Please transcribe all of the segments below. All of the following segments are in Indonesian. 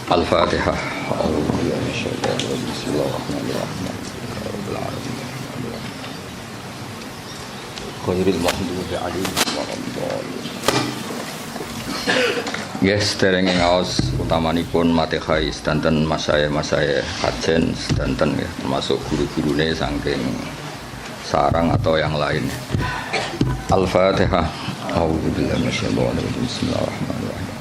Al-Fatihah. Bismillahirrahmanirrahim. Khairil maghdubi 'alaihim waladhdallin. Yes, dereng ngaos utamanipun Matihai sedanten masaya kajen sedanten ya, termasuk guru-gurune saking sarang atau yang lain. Al-Fatihah. A'udzubillahi minasyaitonir rajim. Bismillahirrahmanirrahim.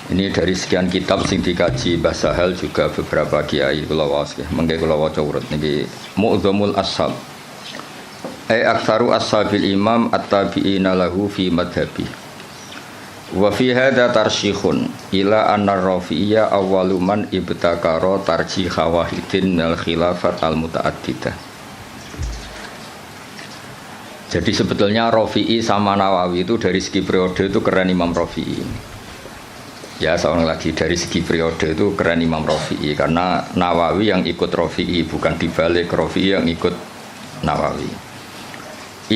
Ini dari sekian kitab sing dikaji Mbah Sahal juga beberapa kiai kula waos nggih. Mengke kula waca urut niki Mu'dhamul Ashab. Aktsaru ashabil imam at-tabi'ina lahu fi madhhabi. Wa fi hadza tarsyikhun ila anna ar-Rafi'iyya awwalu man ibtakara tarjih wahidin minal khilafat al-muta'addidah. Jadi sebetulnya Rafi'i sama Nawawi itu dari segi periode itu keren Imam Rafi'i. Ya seorang lagi dari segi periode itu keren Imam Rafi'i karena Nawawi yang ikut Rafi'i bukan dibalik Rafi'i yang ikut Nawawi.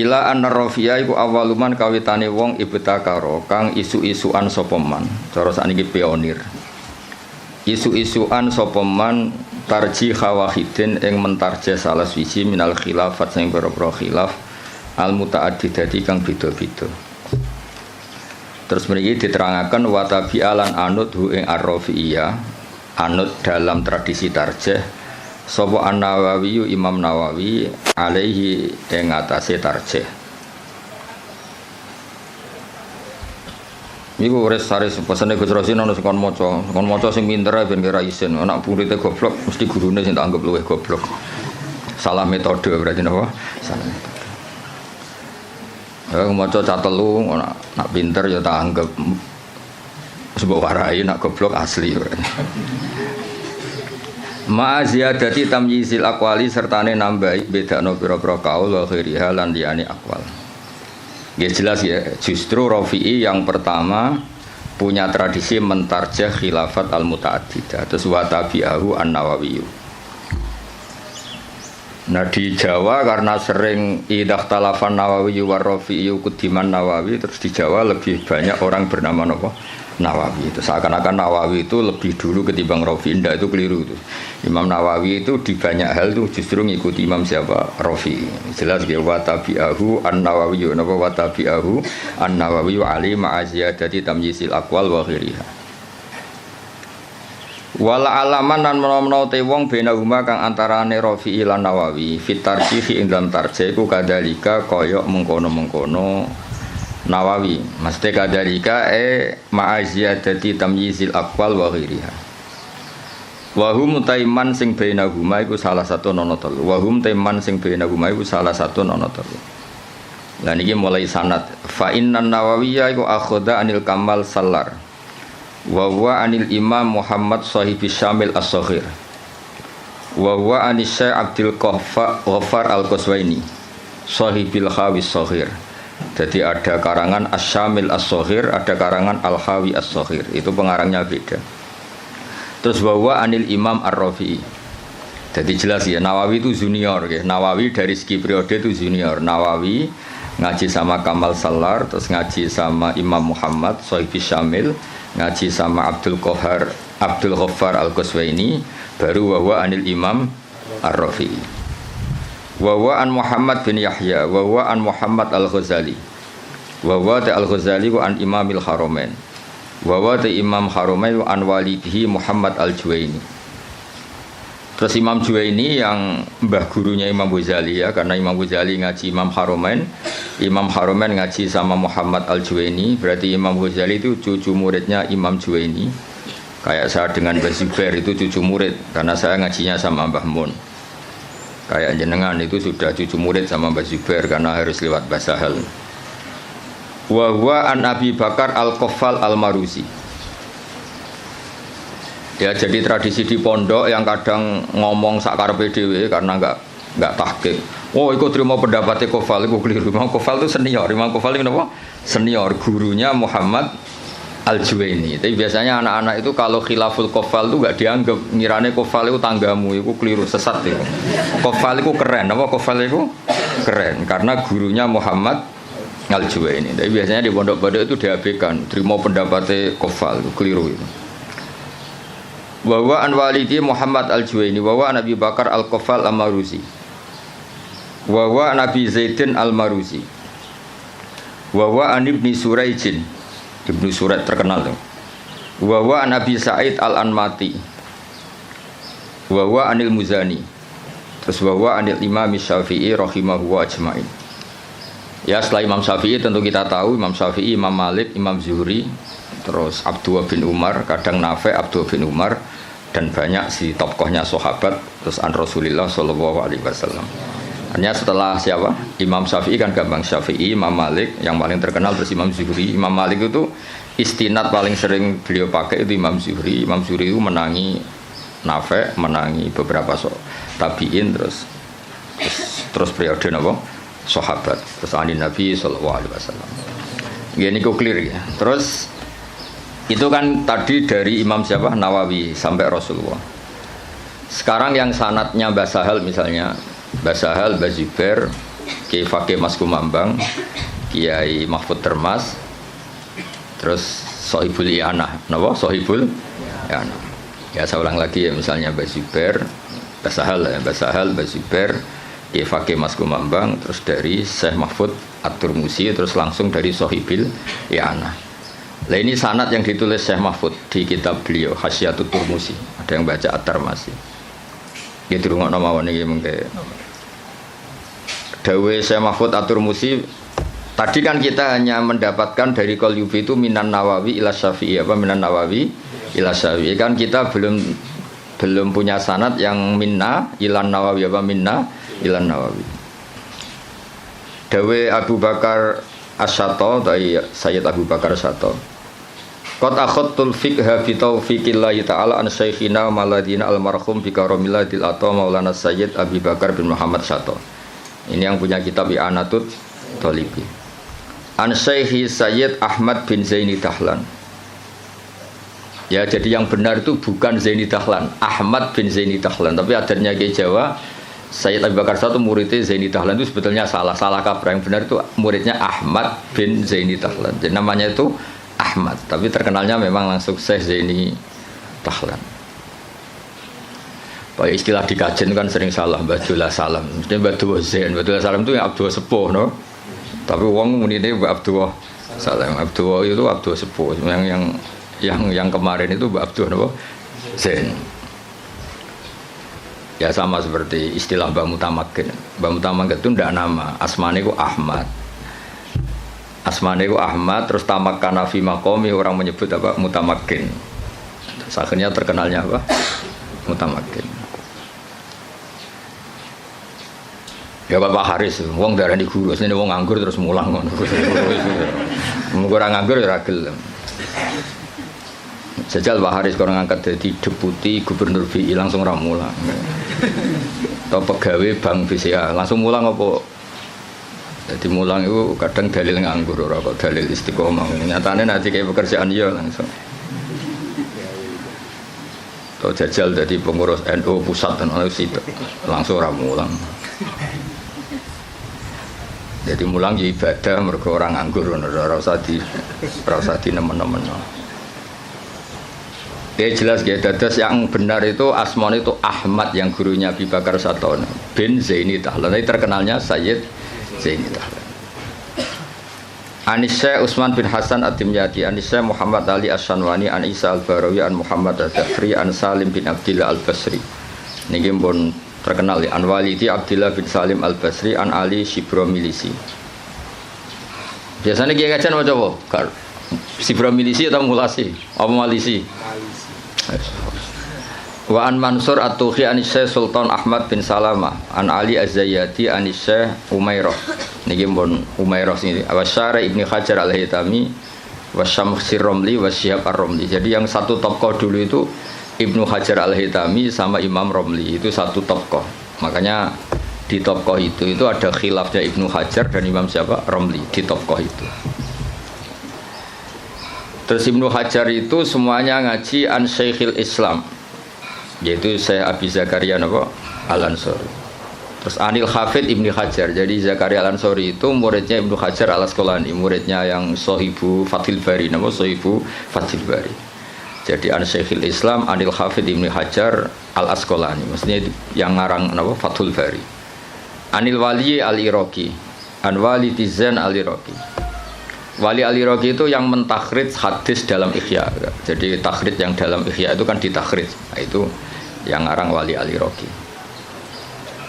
Ila anna Rafi'a iku awaluman kawitane wong ibtakaro kang isu-isuan sapa man. Cara sakniki pionir. Isu-isuan sapa man tarjih wahidin ing mentarjih salah siji minal khilafat sing pira-pira khilaf al muta'addidati kang beda-beda. Terus mriki diterangkan watabi alan anut hu ing ar-Rafi'iyah anut dalam tradisi tarjih sapa an-Nawawi Imam Nawawi alaihi ing atase tarjih. Iku wis sare pesene Gus Rosin ana sing kon maca sing pinter ben kira isin. Anak muridé goblok mesti gurune sing tak anggap luwih goblok. Salah metode berarti napa? Salah metode. Ya maca cah telu nak pinter ya tak anggap sebab warai nak goblok asli. Ma ziyadati tamyizil aqwali sertane nambahi bedakno pira-pira kaul wa khairiha lan liyane aqwal. Ya jelas ya, justru Rafi'i yang pertama punya tradisi mentarjih khilafat al-muta'addidah terus wa tabi'ahu an-Nawawi. Nah di Jawa karena sering idah talafan Nawawi war Rafi'i kudiman Nawawi, terus di Jawa lebih banyak orang bernama Nawawi. Itu seakan-akan Nawawi itu lebih dulu ketimbang Rafi'i. Indah itu keliru itu. Imam Nawawi itu di banyak hal itu justru ngikuti Imam siapa? Rafi'i. Jelas ya wa tabi'ahu an-Nawawi napa wa tabi'ahu an-Nawawi ali ma'aziyadati tamyizil aqwal wa ghairiha. Wala alaman lan menawa te wong benahuma kang antarane Rafi'i lan Nawawi fit tarjih ing dalam tarjih iku kadalika kaya mengkono-mengkono Nawawi mesti kadalika ma'aziyadati tamyizil aqwal wa ghairiha wa hum taiman sing benahuma iku salah satu nono telu wa hum taiman sing benahuma iku salah satu nono telu. Lah niki mulai sanad fa innan Nawawiyya iku akhadha anil Kamal Sallar wa huwa anil Imam Muhammad sahibi Syamil as-Saghir wa huwa anis Syekh Abdul Ghaffar al-Qaswaini sahibil Khawi as-Saghir. Jadi ada karangan Asy-Syamil as-Saghir, ada karangan Al-Khawi as-Saghir. Itu pengarangnya beda. Terus wa huwa anil Imam Ar-Rafi'i. Jadi jelas ya Nawawi itu junior ya. Nawawi dari segi periode itu junior. Nawawi ngaji sama Kamal Sallar, terus ngaji sama Imam Muhammad sahibi Syamil, ngaji sama Abdul Ghaffar al-Qaswaini, baru wa anil Imam Ar-Rafi'i. Wa an Muhammad bin Yahya, wa an Muhammad al-Ghazali. Wa al-Ghazali wa an Imamil Haramain. Wa Imam Haramain wa an walidihi Muhammad al-Juwaini. Terus Imam Juwaini yang mbah gurunya Imam Ghazali ya, karena Imam Ghazali ngaji Imam Haramain, Imam Haramain ngaji sama Muhammad al-Juwaini, berarti Imam Ghazali itu cucu muridnya Imam Juwaini. Kayak saya dengan Mbah Zubair itu cucu murid, karena saya ngajinya sama Mbah Mun. Kayak jenengan itu sudah cucu murid sama Mbah Zubair karena harus lewat Mbah Sahal. Wa huwa an Abi Bakar al-Qaffal al-Maruzi. Ya jadi tradisi di pondok yang kadang ngomong sakarepe dhewe karena enggak tahqiq. Oh, ikut terima pendapatnya Qaffal, iku keliru. Imam Qaffal itu senior. Imam Qaffal itu apa? Senior gurunya Muhammad Al-Juwaini. Tapi biasanya anak-anak itu kalau khilaful Qofal itu gak dianggap, ngirane Qofal itu tanggamu, itu keliru, sesat itu. Qofal itu keren, apa Qofal itu keren karena gurunya Muhammad Al-Juwaini. Tapi biasanya di pondok-pondok itu diabaikan, terima pendapatnya Qofal itu keliru itu. Bahwa an walidi Muhammad Al-Juwaini, bahwa Nabi Bakar Al-Qofal Al-Maruzi, bahwa Nabi Zaidin Al-Maruzi, bahwa an Ibni Suraijin, Ibnu Surat terkenal tuh. Wawa Nabi Sa'id Al-Anmati. Wawa Anil Muzani. Terus wawa Anil Imam Syafi'i rahimahu wa ajma'in. Ya setelah Imam Syafi'i tentu kita tahu Imam Syafi'i, Imam Malik, Imam Zuhri, terus Abdullah bin Umar, kadang Nafi' Abdullah bin Umar, dan banyak si tokohnya sahabat terus an Rasulullah sallallahu alaihi wasallam. Hanya setelah siapa? Imam Syafi'i kan gampang, Syafi'i, Imam Malik yang paling terkenal terus Imam Zuhri. Imam Malik itu istinad paling sering beliau pakai itu Imam Zuhri. Imam Zuhri itu menangi Nafi', menangi beberapa tabi'in terus periode napa? Sahabat. Terus anin Nabi sallallahu alaihi wasallam. Ini kok clear ya. Terus itu kan tadi dari Imam siapa? Nawawi sampai Rasulullah. Sekarang yang sanadnya Mbah Sahal misalnya Mbah Sahal, Mbah Zubair, Kiai Fakih Mas Kumambang, Kiai Mahfud Termas, terus Sohibul I'anah, napa? Sohibul I'anah. Ya saya ulang lagi ya, misalnya Mbah Zubair, Mbah Sahal, Mbah Sahal, Mbah Zubair, Kiai Fakih Mas Kumambang, terus dari Syekh Mahfud At-Turmusi, terus langsung dari Sohibul I'anah. Nah ini sanad yang ditulis Syekh Mahfud di kitab beliau Hasyatut Turmusi. Ada yang baca At-Tarmasi. Ya dirungokno mawon iki mengke. Dawe Syekh Mahfud At-Turmusi tadi kan kita hanya mendapatkan dari Qalyubi itu minan Nawawi ila Syafi'i, apa minan Nawawi ila Syafi'i, kan kita belum punya sanad yang minna ilan Nawawi, apa minna ilan Nawawi. Dawe Abu Bakar Asy-Syato dari Sayyid Abu Bakar Asy-Syato, qad akhadtul fiqha bi taufiqillahi ta'ala an syekhina maladina almarhum bi karamillatil ata Maulana Sayyid Abi Bakar bin Muhammad Syato. Ini yang punya kitab I'anatut Thalibi. An Syekhi Sayyid Ahmad bin Zaini Dahlan. Ya, jadi yang benar itu bukan Zaini Dahlan, Ahmad bin Zaini Dahlan. Tapi adarnya ke Jawa, Sayyid Abu Bakar Syato muridnya Zaini Dahlan itu sebetulnya salah kaprah. Yang benar itu muridnya Ahmad bin Zaini Dahlan. Jadi namanya itu Ahmad, tapi terkenalnya memang langsung Syekh Zaini Dahlan. Pakai istilah di kajian kan sering salah, Abdullah Salam. Mesti Abdullah Zain, Abdullah Salam itu yang Abdullah Sepuh, no? Tapi wong muni ini Abdullah Salam. Abdullah itu Abdullah Sepuh. Yang kemarin itu Abdullah no? Zain. Ya sama seperti istilah Mbah Mutamakin. Mbah Mutamakin itu tidak nama, asmane itu Ahmad. Asmane itu Ahmad, terus tamak kanafi makomi, orang menyebut apa? Mutamakin. Terus akhirnya terkenalnya apa? Mutamakin. Ya Bapak Haris, wong darani guru, sini wong nganggur terus mulang ngono. Orang nganggur ya ragil. Jajal Pak Haris kalau ngangkat jadi deputi gubernur BI langsung ramulang. Atau pegawai bank BCA langsung mulang apa? Jadi mulang itu kadang dalil nganggur, ora kok dalil istiqomah. Nyatanya nanti kayak pekerjaan ya langsung. Atau jajal jadi pengurus NU pusat dan langsung ramulang. Jadi mulang ya ibadah mergo orang nganggur, ora usah di nemen-nemen. Ya jelas ya, dadas yang benar itu asmane itu Ahmad yang gurunya Abi Bakar Syato bin Zaini Dahlan. Ini terkenalnya Sayyid Zaini Dahlan. Anisya Utsman bin Hasan Ad-Dimyati, Anisya Muhammad Ali Asy-Syanwani, An Isa Al-Barawi, An Muhammad Ad-Dafri, An Salim bin Abdillah Al-Basri. Niki pun terkenal ya, An Walidi Abdillah bin Salim Al-Basri, An Ali Shibromilisi. Biasanya kiai kajian macam apa? Shibromilisi atau mulasi? Apa malisi? Wa an Mansur At-Tuhi an Syekh Sultan Ahmad bin Salamah, An Ali Az-Zayyati an Syekh Umairah. Niki pun Umairah sini. Wa Syarih Ibnu Hajar Al-Haytami wa Syamsir Romli wa Syihab Ar-Romli. Jadi yang satu tokoh dulu itu Ibnu Hajar Al-Haytami sama Imam Romli, itu satu tokoh. Makanya di tokoh itu ada khilafnya Ibnu Hajar dan Imam siapa? Romli di tokoh itu. Terus Ibnu Hajar itu semuanya ngaji an Syekhil Islam, yaitu Syekh Abi Zakaria Al-Ansori. Terus Anil Hafid Ibnu Hajar. Jadi Zakaria Al-Ansori itu muridnya Ibnu Hajar Al-Asqalani, muridnya yang Sohibu Fathil Bari, Sohibu Fathil Bari. Jadi an Syekhil Islam Anil Hafid Ibnu Hajar Al-Asqalani, maksudnya yang ngarang Fathul Bari. Anil Wali Al-Iraqi, An Wali Tizan Al-Iraqi. Wali Al-Iraqi itu yang mentakhrij hadis dalam Ihya. Jadi takhrij yang dalam Ihya itu kan ditakhrij. Nah, itu yang ngarang Wali Al-Iraqi.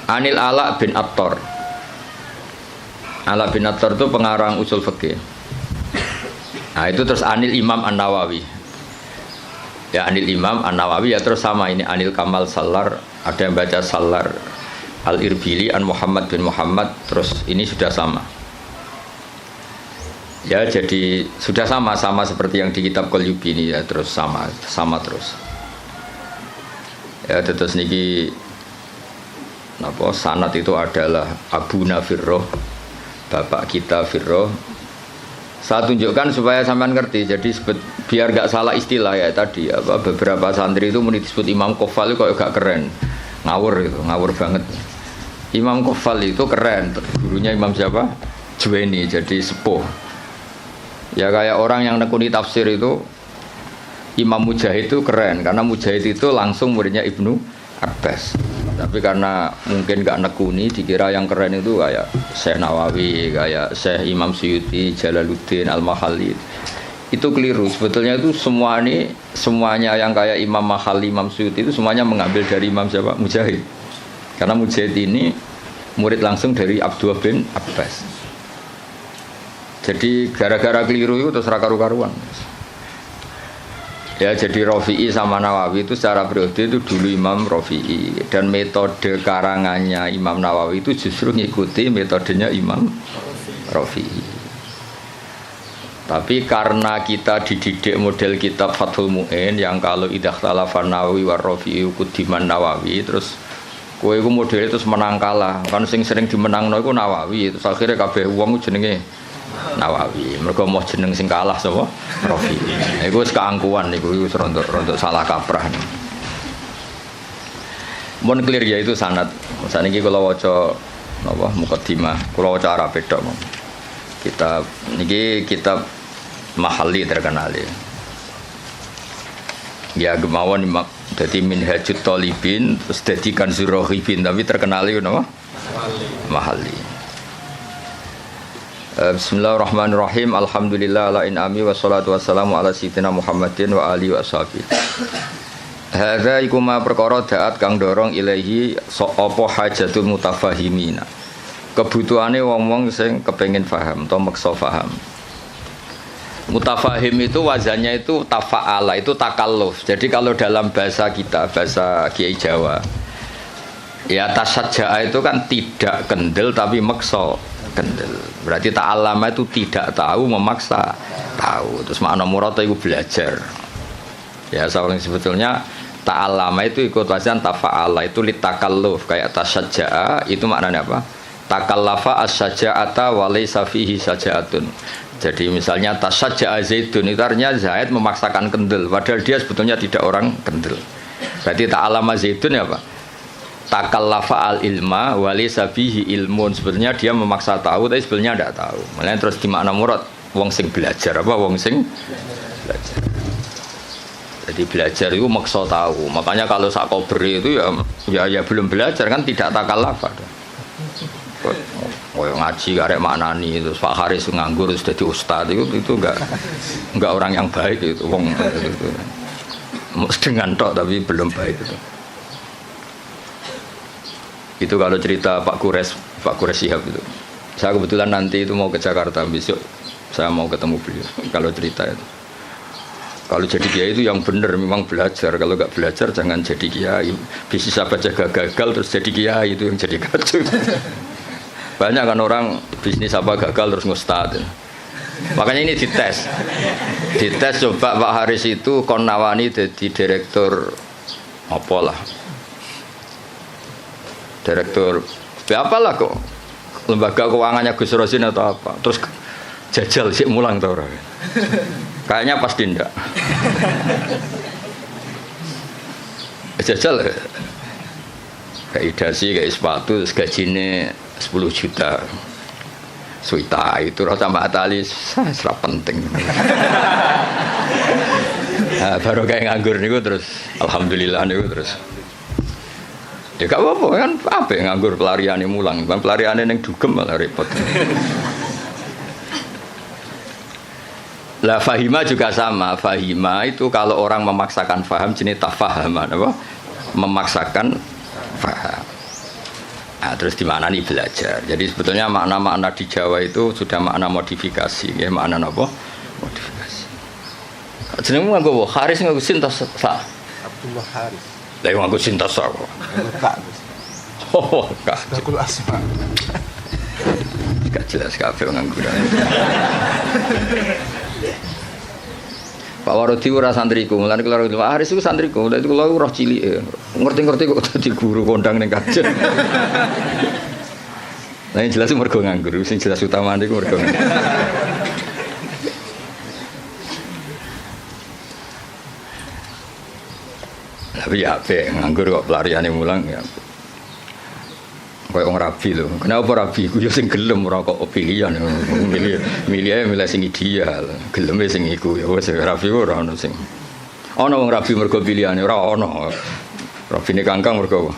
Anil Ala bin Attar. Ala bin Attar itu pengarang usul fikih. Nah, itu terus Anil Imam An-Nawawi. Ya Anil Imam An-Nawawi ya terus sama ini Anil Kamal Salar, ada yang baca Salar Al-Irbili An Muhammad bin Muhammad, terus ini sudah sama. Ya jadi sudah sama seperti yang di kitab Qalyubi ini ya, terus sama terus. Ya terus niki sanad itu adalah Abu Nafirroh, bapak kita Firroh. Saya tunjukkan supaya sampean ngerti. Jadi biar gak salah istilah ya tadi beberapa santri itu mau disebut Imam Qofal itu kok gak keren, ngawur banget. Imam Qofal itu keren, gurunya Imam siapa? Juwaini, jadi sepuh. Ya kayak orang yang nekuni tafsir itu Imam Mujahid itu keren karena Mujahid itu langsung muridnya Ibnu Abbas. Tapi karena mungkin gak nekuni dikira yang keren itu kayak Syekh Nawawi, kayak Syekh Imam Suyuti, Jalaluddin Al-Mahalli. Itu keliru. Sebetulnya itu semuanya yang kayak Imam Mahalli, Imam Suyuti itu semuanya mengambil dari Imam siapa? Mujahid. Karena Mujahid ini murid langsung dari Abdullah bin Abbas. Jadi gara-gara keliru itu terus karu-karuan. Ya jadi Rafi'i sama Nawawi itu secara periode itu dulu Imam Rafi'i, dan metode karangannya Imam Nawawi itu justru ngikuti metodenya Imam Rafi'i. Tapi karena kita dididik model kitab Fathul Mu'in yang kalau idah talafan Nawawi war Rafi'i kudiman Nawawi, terus kowe iku model itu menang kalah. Kan sing sering dimenangno iku Nawawi, terus akhirnya kabeh wong jenenge Nawawi. Mereka mau jeneng sing kalah sapa? Rafi'i. Iku wis keangkuhan niku wis rontok salah kaprah. Mun clear ya itu sanad. Saniki kula waca mukadimah, kula waca Arab tok. Kitab niki kitab Mahalli terkenal ya. Ya gemawon dadi Minhajut Thalibin terus dadi Kanzur Raghibin, tapi terkenal itu napa? Mahalli. Bismillahirrahmanirrahim. Alhamdulillah ala in'ami wassalatu wassalamu ala sayyidina Muhammadin wa alihi washabihi. Hadza iku ma perkara daat kang dorong ilahi apa hajatul mutafahimina. Kebutuhane wong-wong sing kepengin paham atau maksa paham. Mutafahim itu wazannya itu tafa'ala, itu takalluf. Jadi kalau dalam bahasa kita, bahasa Kiai Jawa, ya tasajja'a itu kan tidak kendel tapi maksa kendel. Berarti ta'allama itu tidak tahu memaksa tahu. Terus makna murata itu belajar. Ya seorang sebetulnya ta'allama itu ikut wazan tafa'ala, itu litakalluf, kayak tasajja'a itu maknanya apa? Takallafa as-saja'ata wa laysa fihi saja'atun. Jadi misalnya tasajja'a Zaidun, itu artinya Zaid memaksakan kendel padahal dia sebetulnya tidak orang kendel. Berarti ta'allama Zaidun ya apa? Takallafa al-ilma wa laysa fihi ilmun, sebetulnya dia memaksa tahu tapi sebenarnya tidak tahu. Makanya terus di makna murad wong sing belajar apa? Wong sing belajar. Jadi belajar itu maksa tahu. Makanya kalau sak kober itu ya belum belajar kan tidak takallafa. Koyo ngaji karek maknani terus Pak Haris nganggur terus jadi ustaz itu enggak orang yang baik itu wong itu. Dengan tok tapi belum baik itu. Itu kalau cerita Pak Kures Shihab itu. Saya kebetulan nanti itu mau ke Jakarta besok, saya mau ketemu beliau. Kalau cerita itu, kalau jadi kiai itu yang benar memang belajar. Kalau nggak belajar jangan jadi kiai. Bisnis apa jaga gagal terus jadi kiai, itu yang jadi kacau. Banyak kan orang bisnis apa gagal terus ngustad. Makanya ini dites coba Pak Haris itu kon nawani jadi direktur apalah. Direktur apalah kok lembaga keuangannya Gus Rosin atau apa, terus jajal sih mulang tau orang Kayaknya pasti ndak. Jajal kayak dasi kayak sepatu gajinya 10 juta. Suita itu rasa mbak tali serap penting. Nah, baru kayak nganggur niku terus alhamdulillah niku terus. Ya gak apa-apa kan apa nganggur pelariane mulang, bukan pelariane ning dugem malah repot. Lah fahima juga sama. Fahima itu kalau orang memaksakan faham jenis tafahaman apa? Memaksakan faham. Nah, terus di mana nih belajar. Jadi sebetulnya makna-makna di Jawa itu sudah makna modifikasi, ya makna apa? Modifikasi. Jenengmu nganggo Haris nganggo Sintas sa. Abdullah Haris. Lah nganggo Sintas sa kok. Kak. Oh, Kak. Sakul Asma. Gak jelas kabeh nganggo. Pak Warodi ora santriku, mulane kula Pak Haris iku santriku, lha itu kula roh cilik. Ngerti-ngerti kok dadi guru kondang ning kajen. Lah yang jelas mergo nganggur, sing jelas utamane iku mergo nganggur. Tapi ya apik nganggur kok pelariane mulang ya. Kayak orang rabi loh. Kenapa rabi? Ku yo sing gelem ora kok pilihan. Milih sing ideal. Geleme sing iku ya wis rabi ora ono sing. Ono wong rabi mergo pilihane ora ono. Rabine kangkang mergo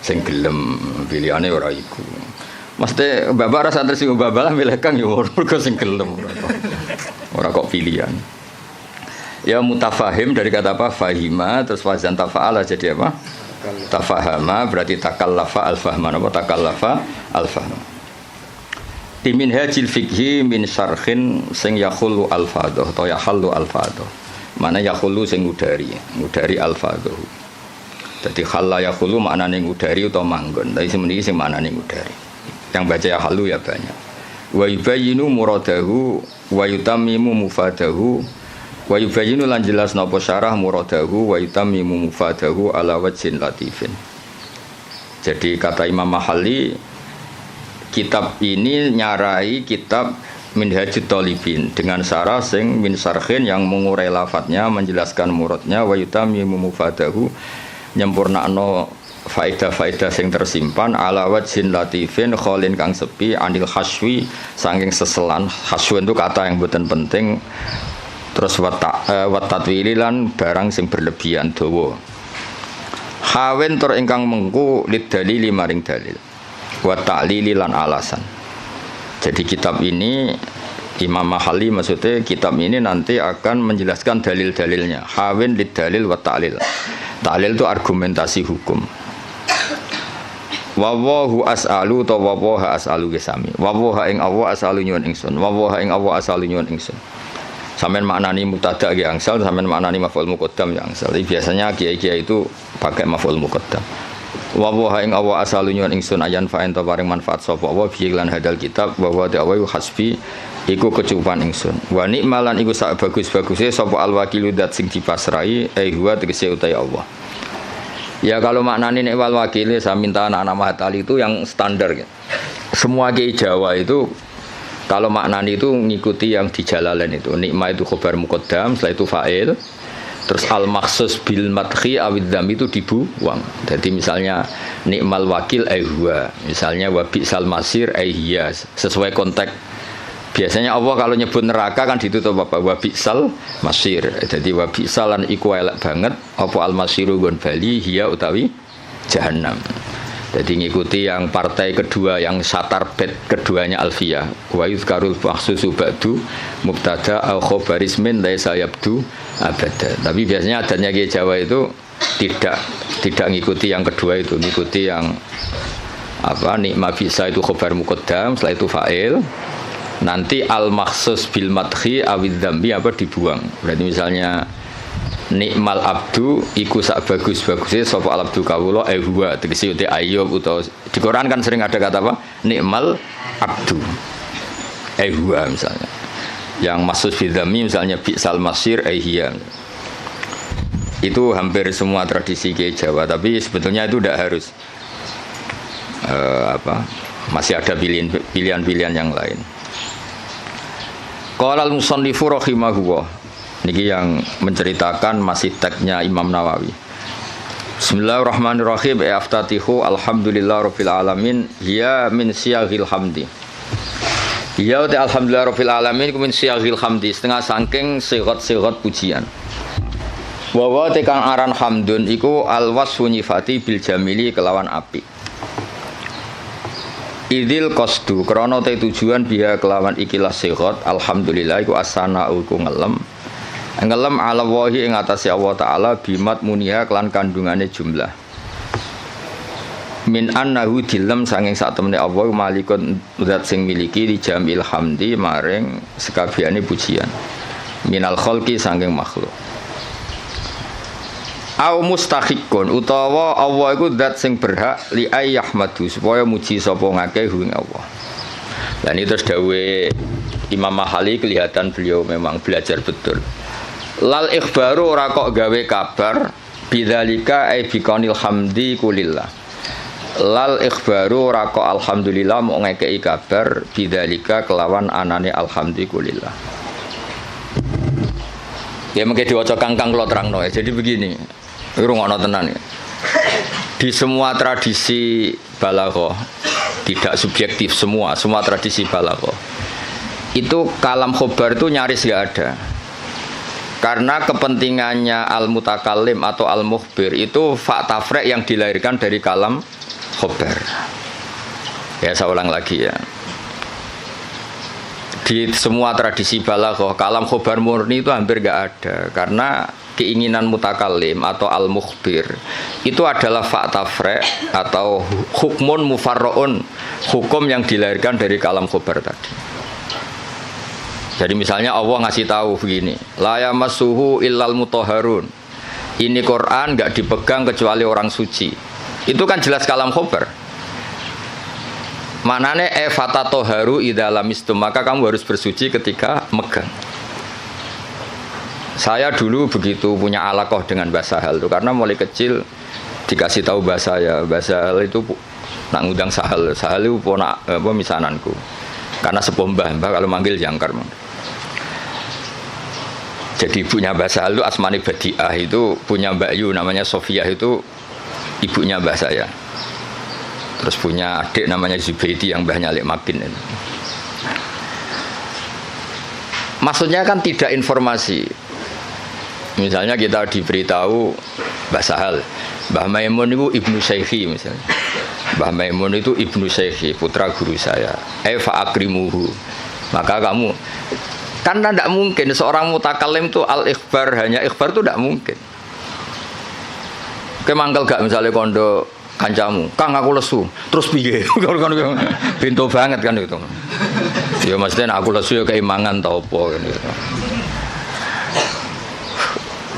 sing gelem pilihane ora iku. Mesti bapak rasa tersinggung bapak lah milih kang yo mergo sing gelem ora kok pilihan. Ya mutafahim dari kata apa? Fahima terus wazan tafa'ala jadi apa? Tafahama berarti takallafa al-fahman apa takallafa al-fahman. Di minhajil fikhi min syarhin sing yakhulu al-fadhah atau yahallu al-fadhah. Mana yakhulu sing ngudari al-fadhah. Jadi khalla yakhulu maknane ngudari utawa manggon. Tapi semeniki sing maknane ngudari. Yang baca yahallu ya banyak. Wa yubayyinu muradahu wa yutammimu mufadahu. Wa yubayyinu lan jelas napa syarah muradahu wa yutammimu mufadahu ala wajhin latifin. Jadi kata Imam Mahalli kitab ini nyarai kitab Minhajut Thalibin dengan syarah sing min syarhin yang mengurai lafadznya menjelaskan muradnya wa yutammimu mufadahu nyempurnakno faedah-faedah sing tersimpan ala wajhin latifin kholin kang sepi anil haswi saking seselan. Haswi itu kata yang boten penting. Terus watatwili lan barang sing berlebihan dawa. Hawen tur ingkang mengku lidalili maring dalil. Wa ta'lili lan alasan. Jadi kitab ini Imam Mahalli maksudnya kitab ini nanti akan menjelaskan dalil-dalilnya. Hawen lidalil wa ta'lil. Ta'lil itu argumentasi hukum. Wa wahu as'alu ta wa waha as'alu gesami. Wa waha ing Allah as'alu nyuwun ingsun. Wa waha ing Allah as'alu nyuwun ingsun. Sampeyan maknani mubtada ki angsal, sampeyan maknani maf'ul muqaddam ya angsal. Biasanya kiai-kiai itu pakai maf'ul muqaddam. Wa wa ing awa asalu nyuwun ingsun ayan fa ento paring manfaat sapa wa bi lan hadal kitab wa wa ta'awu hasbi iku kecukupan ingsun. Wa nikmalan iku sak bagus-baguse sapa al-wakilu dat sing dipasrai huwa tegese utai Allah. Ya kalau maknani nek wal wakile saya minta anak-anak Mahatali itu yang standar ya. Semua kiai Jawa itu kalau maknani itu ngikuti yang di Jalalain itu. Nikmah itu khobar muqaddam, setelah itu fa'il. Terus al-makhsus bil madhi awid dham itu dibuang. Jadi misalnya nikmal wakil huwa, misalnya wa bi'sal masir hiya, sesuai konteks. Biasanya Allah kalau nyebut neraka kan ditutup apa? Wa bi'sal masir. Jadi wa bi'salan iku elek banget apa al-masiru gon bali hiya utawi jahannam. Jadi ngikuti yang partai kedua yang satar bet keduanya alfiyah wa yuzkarul makhsusu ba'du mubtada au khabaris min laisa yabdu abada. Tapi biasanya adanya kiai Jawa itu tidak ngikuti yang kedua itu, ngikuti yang apa nikma bisa itu khabar muqaddam, setelah itu fa'il. Nanti al makhsus bil madhi awid dzambi apa dibuang. Berarti misalnya nikmal abdu iku sak bagus-bagusnya sapa al abdu kawula huwa tegese uti Ayub utawa di Quran kan sering ada kata apa nikmal abdu huwa misalnya yang maksud bidzami misalnya bi'sal masir hiya. Itu hampir semua tradisi Kiai Jawa, tapi sebetulnya itu tidak harus masih ada pilihan-pilihan yang lain. Qala al-musannifu rahimahullah. Niki yang menceritakan masih teksnya Imam Nawawi. Bismillahirrahmanirrahim. Aftatihu alhamdulillahirabbil alamin. Ya min siyaghil hamdi. Ya ta alhamdulillahirabbil alamin ku min siyaghil hamdi, setengah saking sigat-sigat pujian. Wa tekang aran hamdun iku alwasfu nyifati bil jamili kelawan apik. Idil qasdu krana te tujuan biha kelawan ikilah sigat alhamdulillah iku asana iku ngelem ala wahi ing atase Allah taala bimat munia kelan kandungane jumlah min annahu dilem sanging sak temene Allah malikun zat sing miliki di jamil hamdi maring sekabehane pujian minal khalqi sanging makhluk au mustahiqun utawa Allah iku zat sing berhak li ayyahmadu supaya muji sapa ngakeh ing Allah. Dan itu terus dawuhe Imam Mahali kelihatan beliau memang belajar betul. Lal ikhbaru ora kok gawe kabar bidzalika ai biqanil hamdi kulillah. Lal ikhbaru ora kok alhamdulillah mau ngekeki kabar bidzalika kelawan anane alhamdulillah. Ya mengke diwaca kangkang kula terangno. Jadi begini. Rungokno tenan ya. Di semua tradisi balaghah tidak subjektif semua tradisi balaghah. Itu kalam khobar itu nyaris enggak ada. Karena kepentingannya al-mutakallim atau al-mukhbir itu fakta frek yang dilahirkan dari kalam khobar. Ya saya ulang lagi ya. Di semua tradisi balaghah kalam khobar murni itu hampir enggak ada karena keinginan mutakallim atau al-mukhbir itu adalah fakta frek atau hukmun mufarra'un, hukum yang dilahirkan dari kalam khobar tadi. Jadi misalnya Allah ngasih tahu begini, la yamassuhu illal mutahharun. Ini Quran enggak dipegang kecuali orang suci. Itu kan jelas kalam khobar. Maknane fatatoharu idza lamistum, maka kamu harus bersuci ketika megang. Saya dulu begitu punya alaqah dengan Mbah Sahal itu karena mulai kecil dikasih tahu Mbah saya, Mbah Sahal itu nak ngundang Sahal itu ponak misananku. Karena sepuh Mbah kalau manggil jangkar. Jadi ibunya Mbah Sahal itu Asmani Badiah itu punya Mbak Yu namanya Sofia itu ibunya Mbah saya. Terus punya adik namanya Zubaidi yang Mbahnya Lek Makin itu. Maksudnya kan tidak informasi. Misalnya kita diberitahu Mbah Sahal, Mbah Maimun itu ibnu Syekhi misalnya. Mbah Maimun itu ibnu Syekhi, putra guru saya. Fa'akrimuhu. Maka kamu karena tidak mungkin seorang mutakallim itu al-ikhbar, hanya ikhbar itu tidak mungkin. Kemangkel gak misalnya kondo kancamu, Kang aku lesu, terus piye? Pintu banget kan itu. Ya maksudnya aku lesu ya keimangan tau apa kan gitu.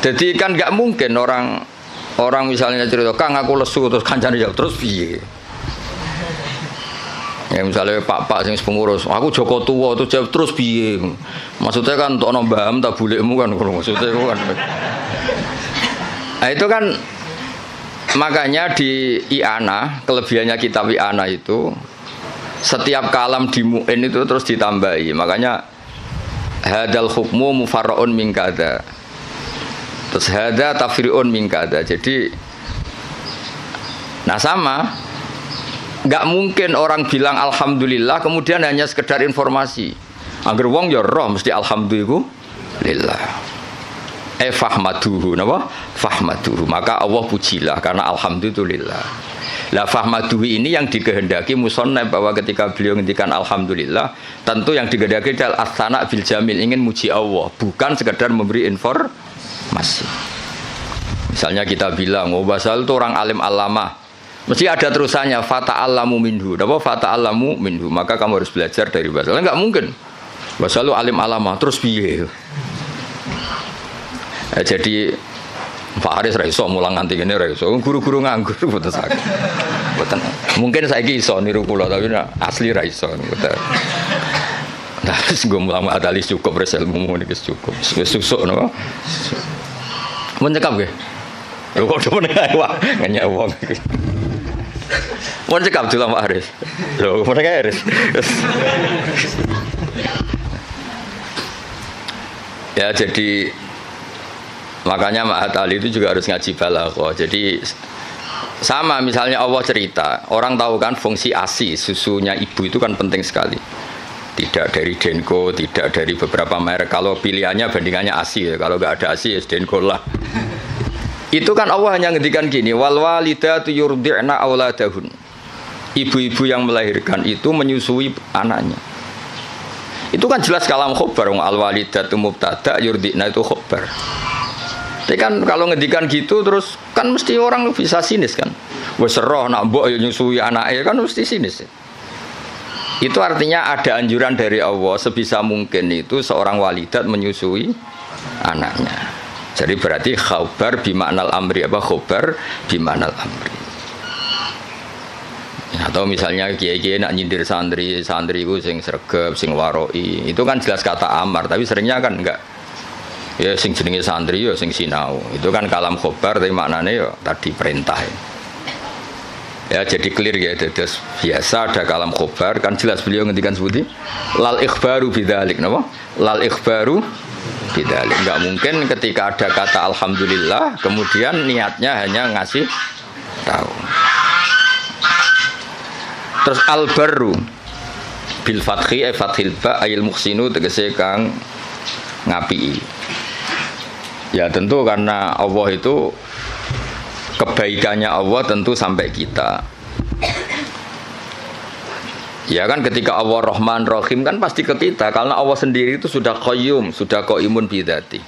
Jadi kan nggak mungkin orang misalnya cerita Kang aku lesu terus kancane jawab terus piye. Ya misalnya pak sing pengurus, aku Joko tua terus jawab terus piye. Maksudnya kan untuk ono mbaham tak bulekmu kan maksudnya kan. Nah itu kan makanya di I'anah, kelebihannya kitab I'anah itu setiap kalam di mu'in itu terus ditambahi. Makanya hadal hukmu mufarra'un min kadza. Terus hada tafri'un min kadza. Jadi nah sama enggak mungkin orang bilang alhamdulillah kemudian hanya sekedar informasi. Angger wong ya roh mesti alhamdulillah. Fahmaduhu napa? Fahmaduhu. Maka Allah pujilah karena alhamdulillah. Lah fahmaduhu ini yang dikehendaki musannaf bahwa ketika beliau ngendikan alhamdulillah, tentu yang dikehendaki adalah as-sana bil jamil, ingin muji Allah, bukan sekedar memberi informasi. Misalnya kita bilang, oh Basal itu orang alim alamah, mesti ada terusannya fata'allamu minhu. Napa fata'allamu minhu? Maka kamu harus belajar dari Basal. Enggak mungkin. Basal itu alim alamah terus piye? Jadi Pak Haris ra iso mulang nganti kene ra iso. Guru-guru nganggur mboten saged. Mboten. Mungkin saiki iso niru kula tapi asli ra iso mboten. Nah, wis nggo mulang adalis cukup res ilmu niki cukup. Wis susuk napa? Mun cekap nggih. Lho kok dhewe nek wae ngenyek wong iki. Mun cekap dulu Pak Haris. Lho, mun Haris. Ya jadi makanya Ma'at Ali itu juga harus ngaji balaghah. Jadi sama misalnya Allah cerita, orang tahu kan fungsi ASI, susunya ibu itu kan penting sekali. Tidak dari Denko, tidak dari beberapa merek. Kalau pilihannya bandingannya ASI ya. Kalau nggak ada ASI ya Denko lah. Itu kan Allah hanya ngendikan gini, wal walidatu yurdi'na auladahun. Ibu-ibu yang melahirkan itu menyusui anaknya. Itu kan jelas kalam khobar, al walidatu mubtada yurdi'na itu khobar. Tapi kan kalau ngendikan gitu terus kan mesti orang bisa sinis kan. Wes roh nak mbok yo nyusui anake kan mesti sinis. Itu artinya ada anjuran dari Allah sebisa mungkin itu seorang walidat menyusui anaknya. Jadi berarti khabar bimaknal amri apa khabar bimaknal amri. Atau misalnya kiai-kiai nak nyindir santri itu sing sregep, sing waroi, itu kan jelas kata amar, tapi seringnya kan enggak. Ya sing jenenge santri ya sing sinau. Itu kan kalam khobar tapi maknanya ya tadi perintah. Ya jadi clear ya, terus biasa ada kalam khobar kan jelas beliau ngendikan seperti lal ikhbaru bidzalik napa? Lal ikhbaru bidzalik. Enggak mungkin ketika ada kata alhamdulillah kemudian niatnya hanya ngasih tahu. Terus al-barru bil fathi fathil ba ayil muhsinu tegese kang ngapi. Ya tentu karena Allah itu kebaikannya Allah tentu sampai kita. Ya kan ketika Allah Rahman Rahim kan pasti ke kita karena Allah sendiri itu sudah qayyum, sudah qaimun bidzati.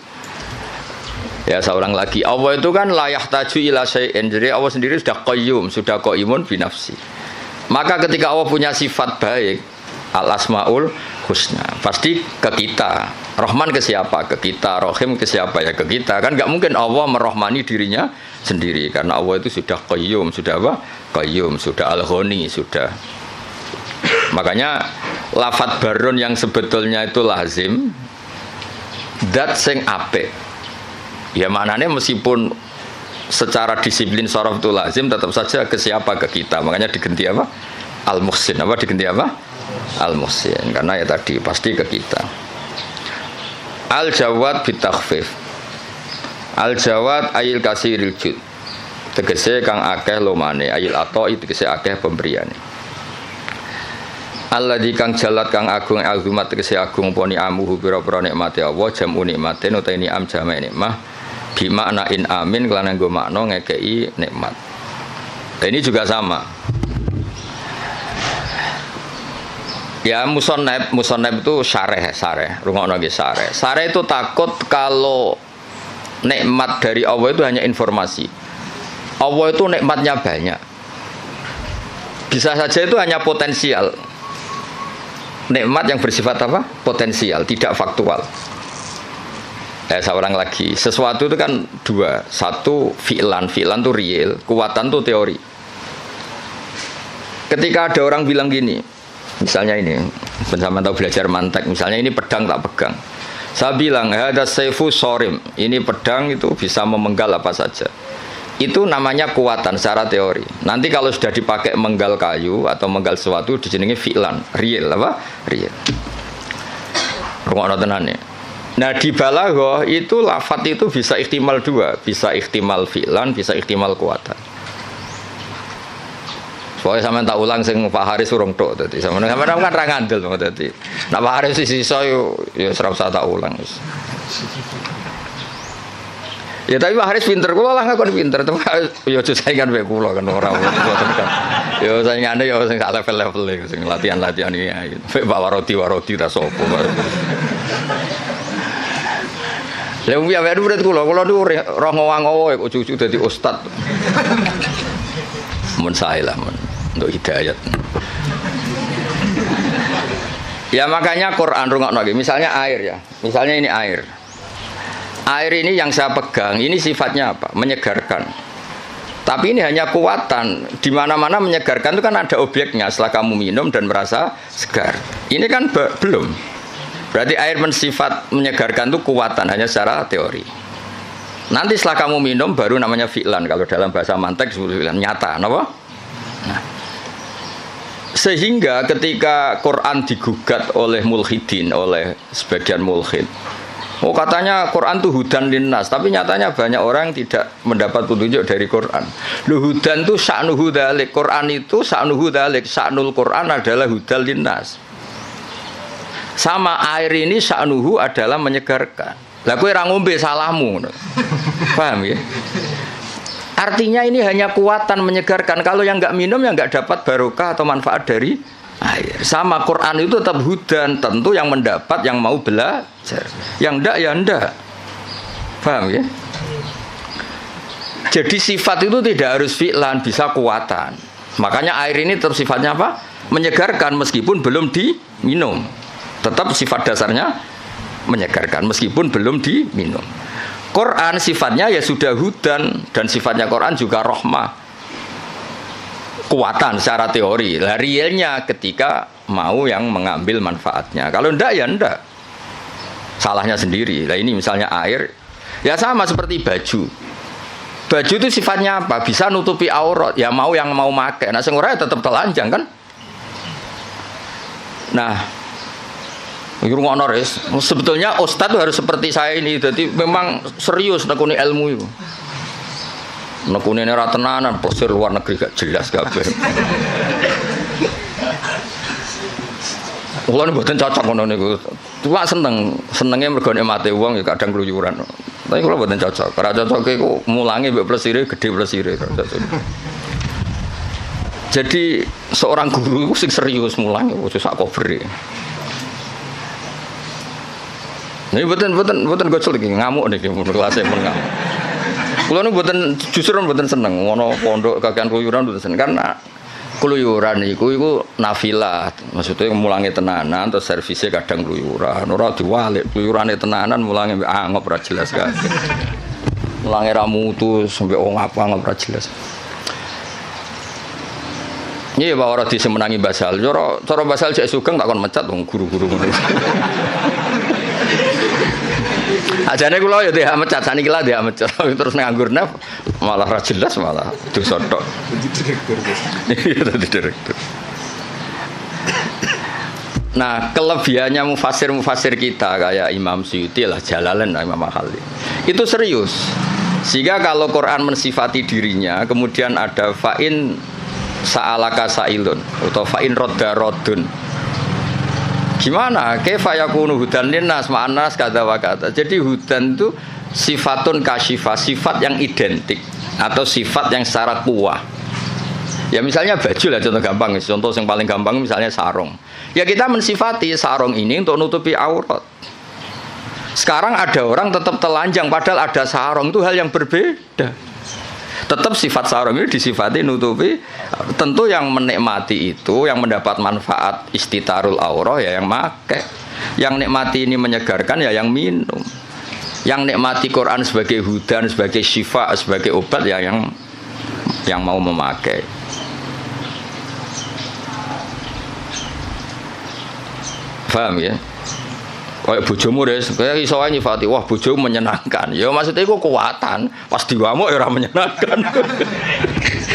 Ya seorang lagi Allah itu kan la yahtaju ila syai'in. Jadi Allah sendiri sudah qayyum, sudah qaimun bi nafsi. Maka ketika Allah punya sifat baik al-asmaul husna pasti ke kita. Rahman ke siapa? Ke kita. Rahim ke siapa? Ya ke kita. Kan nggak mungkin Allah merahmani dirinya sendiri karena Allah itu sudah qayyum, sudah apa? Qayyum, sudah al-ghani, sudah. Makanya lafadz barun yang sebetulnya itu lazim dat sing apik. Ya maknanya meskipun secara disiplin sorof itu lazim tetap saja ke siapa? Ke kita. Makanya diganti apa? Al-muhsin. Apa diganti apa? Al-muhsin. Karena ya tadi pasti ke kita. Al-jawad bitakhfif. Al-jawad ayil kasiril jud. Tegese kang akeh lomane, ayil atoi tegese akeh pemberiane. Alladzi kang jalat kang agung azumat tegese agung poni amuhu pira-pira nikmate Allah jamu nikmaten utawa ni'am jame nikmah bi makna in amin kelan nggo makna ngekeki nikmat. Dan ini juga sama. Ya musonab itu syareh, rungokno nggih syareh. Syareh itu takut kalau nikmat dari Allah itu hanya informasi. Allah itu nikmatnya banyak. Bisa saja itu hanya potensial. Nikmat yang bersifat apa? Potensial, tidak faktual. Seorang lagi, sesuatu itu kan dua. Satu fi'lan itu real, kuwatan itu teori. Ketika ada orang bilang gini, misalnya ini, bersama tahu belajar mantek, misalnya ini pedang tak pegang. Saya bilang, ada saifu sorim, ini pedang itu bisa memenggal apa saja. Itu namanya kuatan secara teori. Nanti kalau sudah dipakai menggal kayu atau menggal sesuatu, dijenengi fi'lan, real apa? Real. Rungokno tenan ya. Nah di balaghah itu lafadz itu bisa ihtimal dua, bisa ihtimal fi'lan, bisa ihtimal kuatan. Soalnya sama tak ulang sing Pak Haris urung tok dadi. Sama kan ra ngandel dadi. Nek Pak Haris sisa yo ora usah tak ulang wis. Ya tapi Pak Haris pinter, kula lah ngakon pinter, tapi yo aja saingan mek kula kan ora mboten kan. Yo saingane yo sing sak level-level sing latihan-latihan iki. Pak Warodi ra sapa. Lha wong piye murid kula niku roh ngowang-ngowo kok cucu dadi ustad. Mun sae lah mun untuk hidayat. Ya makanya Quran rungokno iki, misalnya air ya. Misalnya ini air. Air ini yang saya pegang, ini sifatnya apa? Menyegarkan. Tapi ini hanya kuatan. Di mana-mana menyegarkan itu kan ada objeknya. Setelah kamu minum dan merasa segar. Ini kan belum. Berarti air bersifat menyegarkan itu kuatan hanya secara teori. Nanti setelah kamu minum baru namanya fi'lan. Kalau dalam bahasa mantek fi'lan nyata, kenapa? Nah. Sehingga ketika Quran digugat oleh mulhidin, oleh sebagian mulhid, Oh katanya Quran itu hudan linnas, tapi nyatanya banyak orang tidak mendapat petunjuk dari Quran. Lu hudan itu sa'nuhu dzalik, Quran itu sa'nuhu dzalik, sa'nul Quran adalah hudal linnas. Sama air ini sa'nuhu adalah menyegarkan. Lah kowe ra ngombe salahmu. Paham ya? Artinya ini hanya kuatan menyegarkan. Kalau yang enggak minum yang enggak dapat barokah atau manfaat dari air. Sama Quran itu tetap hudan, tentu yang mendapat yang mau belajar. Yang enggak ya enggak. Paham ya? Jadi sifat itu tidak harus fi'lan, bisa kuatan. Makanya air ini tetap sifatnya apa? Menyegarkan meskipun belum diminum. Tetap sifat dasarnya menyegarkan meskipun belum diminum. Quran sifatnya ya sudah hudan, dan sifatnya Quran juga rahmah. Kuatan secara teori. Lah realnya ketika mau yang mengambil manfaatnya. Kalau ndak ya ndak. Salahnya sendiri. Lah ini misalnya air, ya sama seperti baju. Baju itu sifatnya apa? Bisa nutupi aurat. Ya mau yang mau pakai. Nah sing ora tetap telanjang kan? Nah, ngurungono res. Sebetulnya ustaz itu harus seperti saya ini. Jadi memang serius nekuni ilmu itu. Nekune ora tenanan, posir luar negeri gak jelas kabeh. Kula mboten cocok ngono niku. Cuma senenge mergo nikmate wong ya kadang keluyuran. Tapi kula mboten cocok. Ora cocoke ku mulange mbek plesire gede plesire. Jadi seorang guru itu sing serius mulange wis sak cover. Ini mboten gocol iki ngamuk niki kelasé pun ngamuk. Kulo nu mboten justru mboten seneng ngono pondok kakean keluyuran mboten seneng karena keluyuran iku nafilah. Maksudnya mulange tenanan terus servisnya kadang keluyuran. Ora diwalik keluyurane tenanan mulange angop ora jelas kabeh. Mulange ra mutu sampai wong apa angop ora jelas. Iya Pak ora disemenangi basal. Cara basal cek sugeng tak kon mecat wong guru-guru ngono. Ajane kula ya dia mecat saniki lah dia mecat terus nganggur naf malah ra jelas malah dosa tok. Jadi direktur. Nah, kelebihannya mufasir kita kayak Imam Suyuti lah Jalalain Imam Mahalli. Itu serius. Sehingga kalau Quran mensifati dirinya kemudian ada fa'in sa'alaka sa'ilun atau fa'in rodda rodun. Gimana? Kaifa yakunu hudan linnas ma'anas kata wa kata. Jadi hudan itu sifatun kasyifah, sifat yang identik atau sifat yang secara kuah. Ya misalnya baju lah contoh gampang, contoh yang paling gampang misalnya sarung. Ya kita mensifati sarung ini untuk nutupi aurat. Sekarang ada orang tetap telanjang padahal ada sarung, itu hal yang berbeda. Tetap sifat sarung ini disifati nutupi. Tentu yang menikmati itu, yang mendapat manfaat istitarul aurah ya yang pakai. Yang nikmati ini menyegarkan ya yang minum. Yang nikmati Quran sebagai hudan, sebagai syifa, sebagai obat ya yang mau memakai. Paham ya? Kayak bojomu res, kayak iso ae nyifati, wah bojomu menyenangkan. Ya maksudnya iku kekuatan, pas diwamuk ya ora menyenangkan.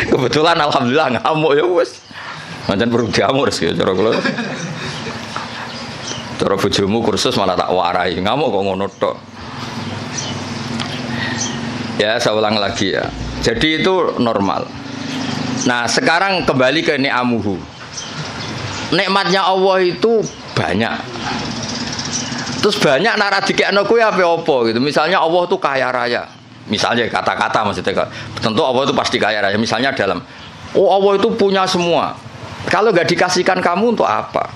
Kebetulan alhamdulillah ngamuk ya wis. Pancen perlu diamuk res ya cara kula. Cara bojomu kursus malah tak warai, ngamuk kok ngono tok. Ya saya ulang lagi ya. Jadi itu normal. Nah, sekarang kembali ke ni'amuhu. Nikmatnya Allah itu banyak. Terus banyak nara dikekno kuwi apa gitu. Misalnya Allah itu kaya raya. Misalnya kata-kata maksudnya. Tentu Allah itu pasti kaya raya. Misalnya dalam Allah itu punya semua. Kalau nggak dikasihkan kamu untuk apa?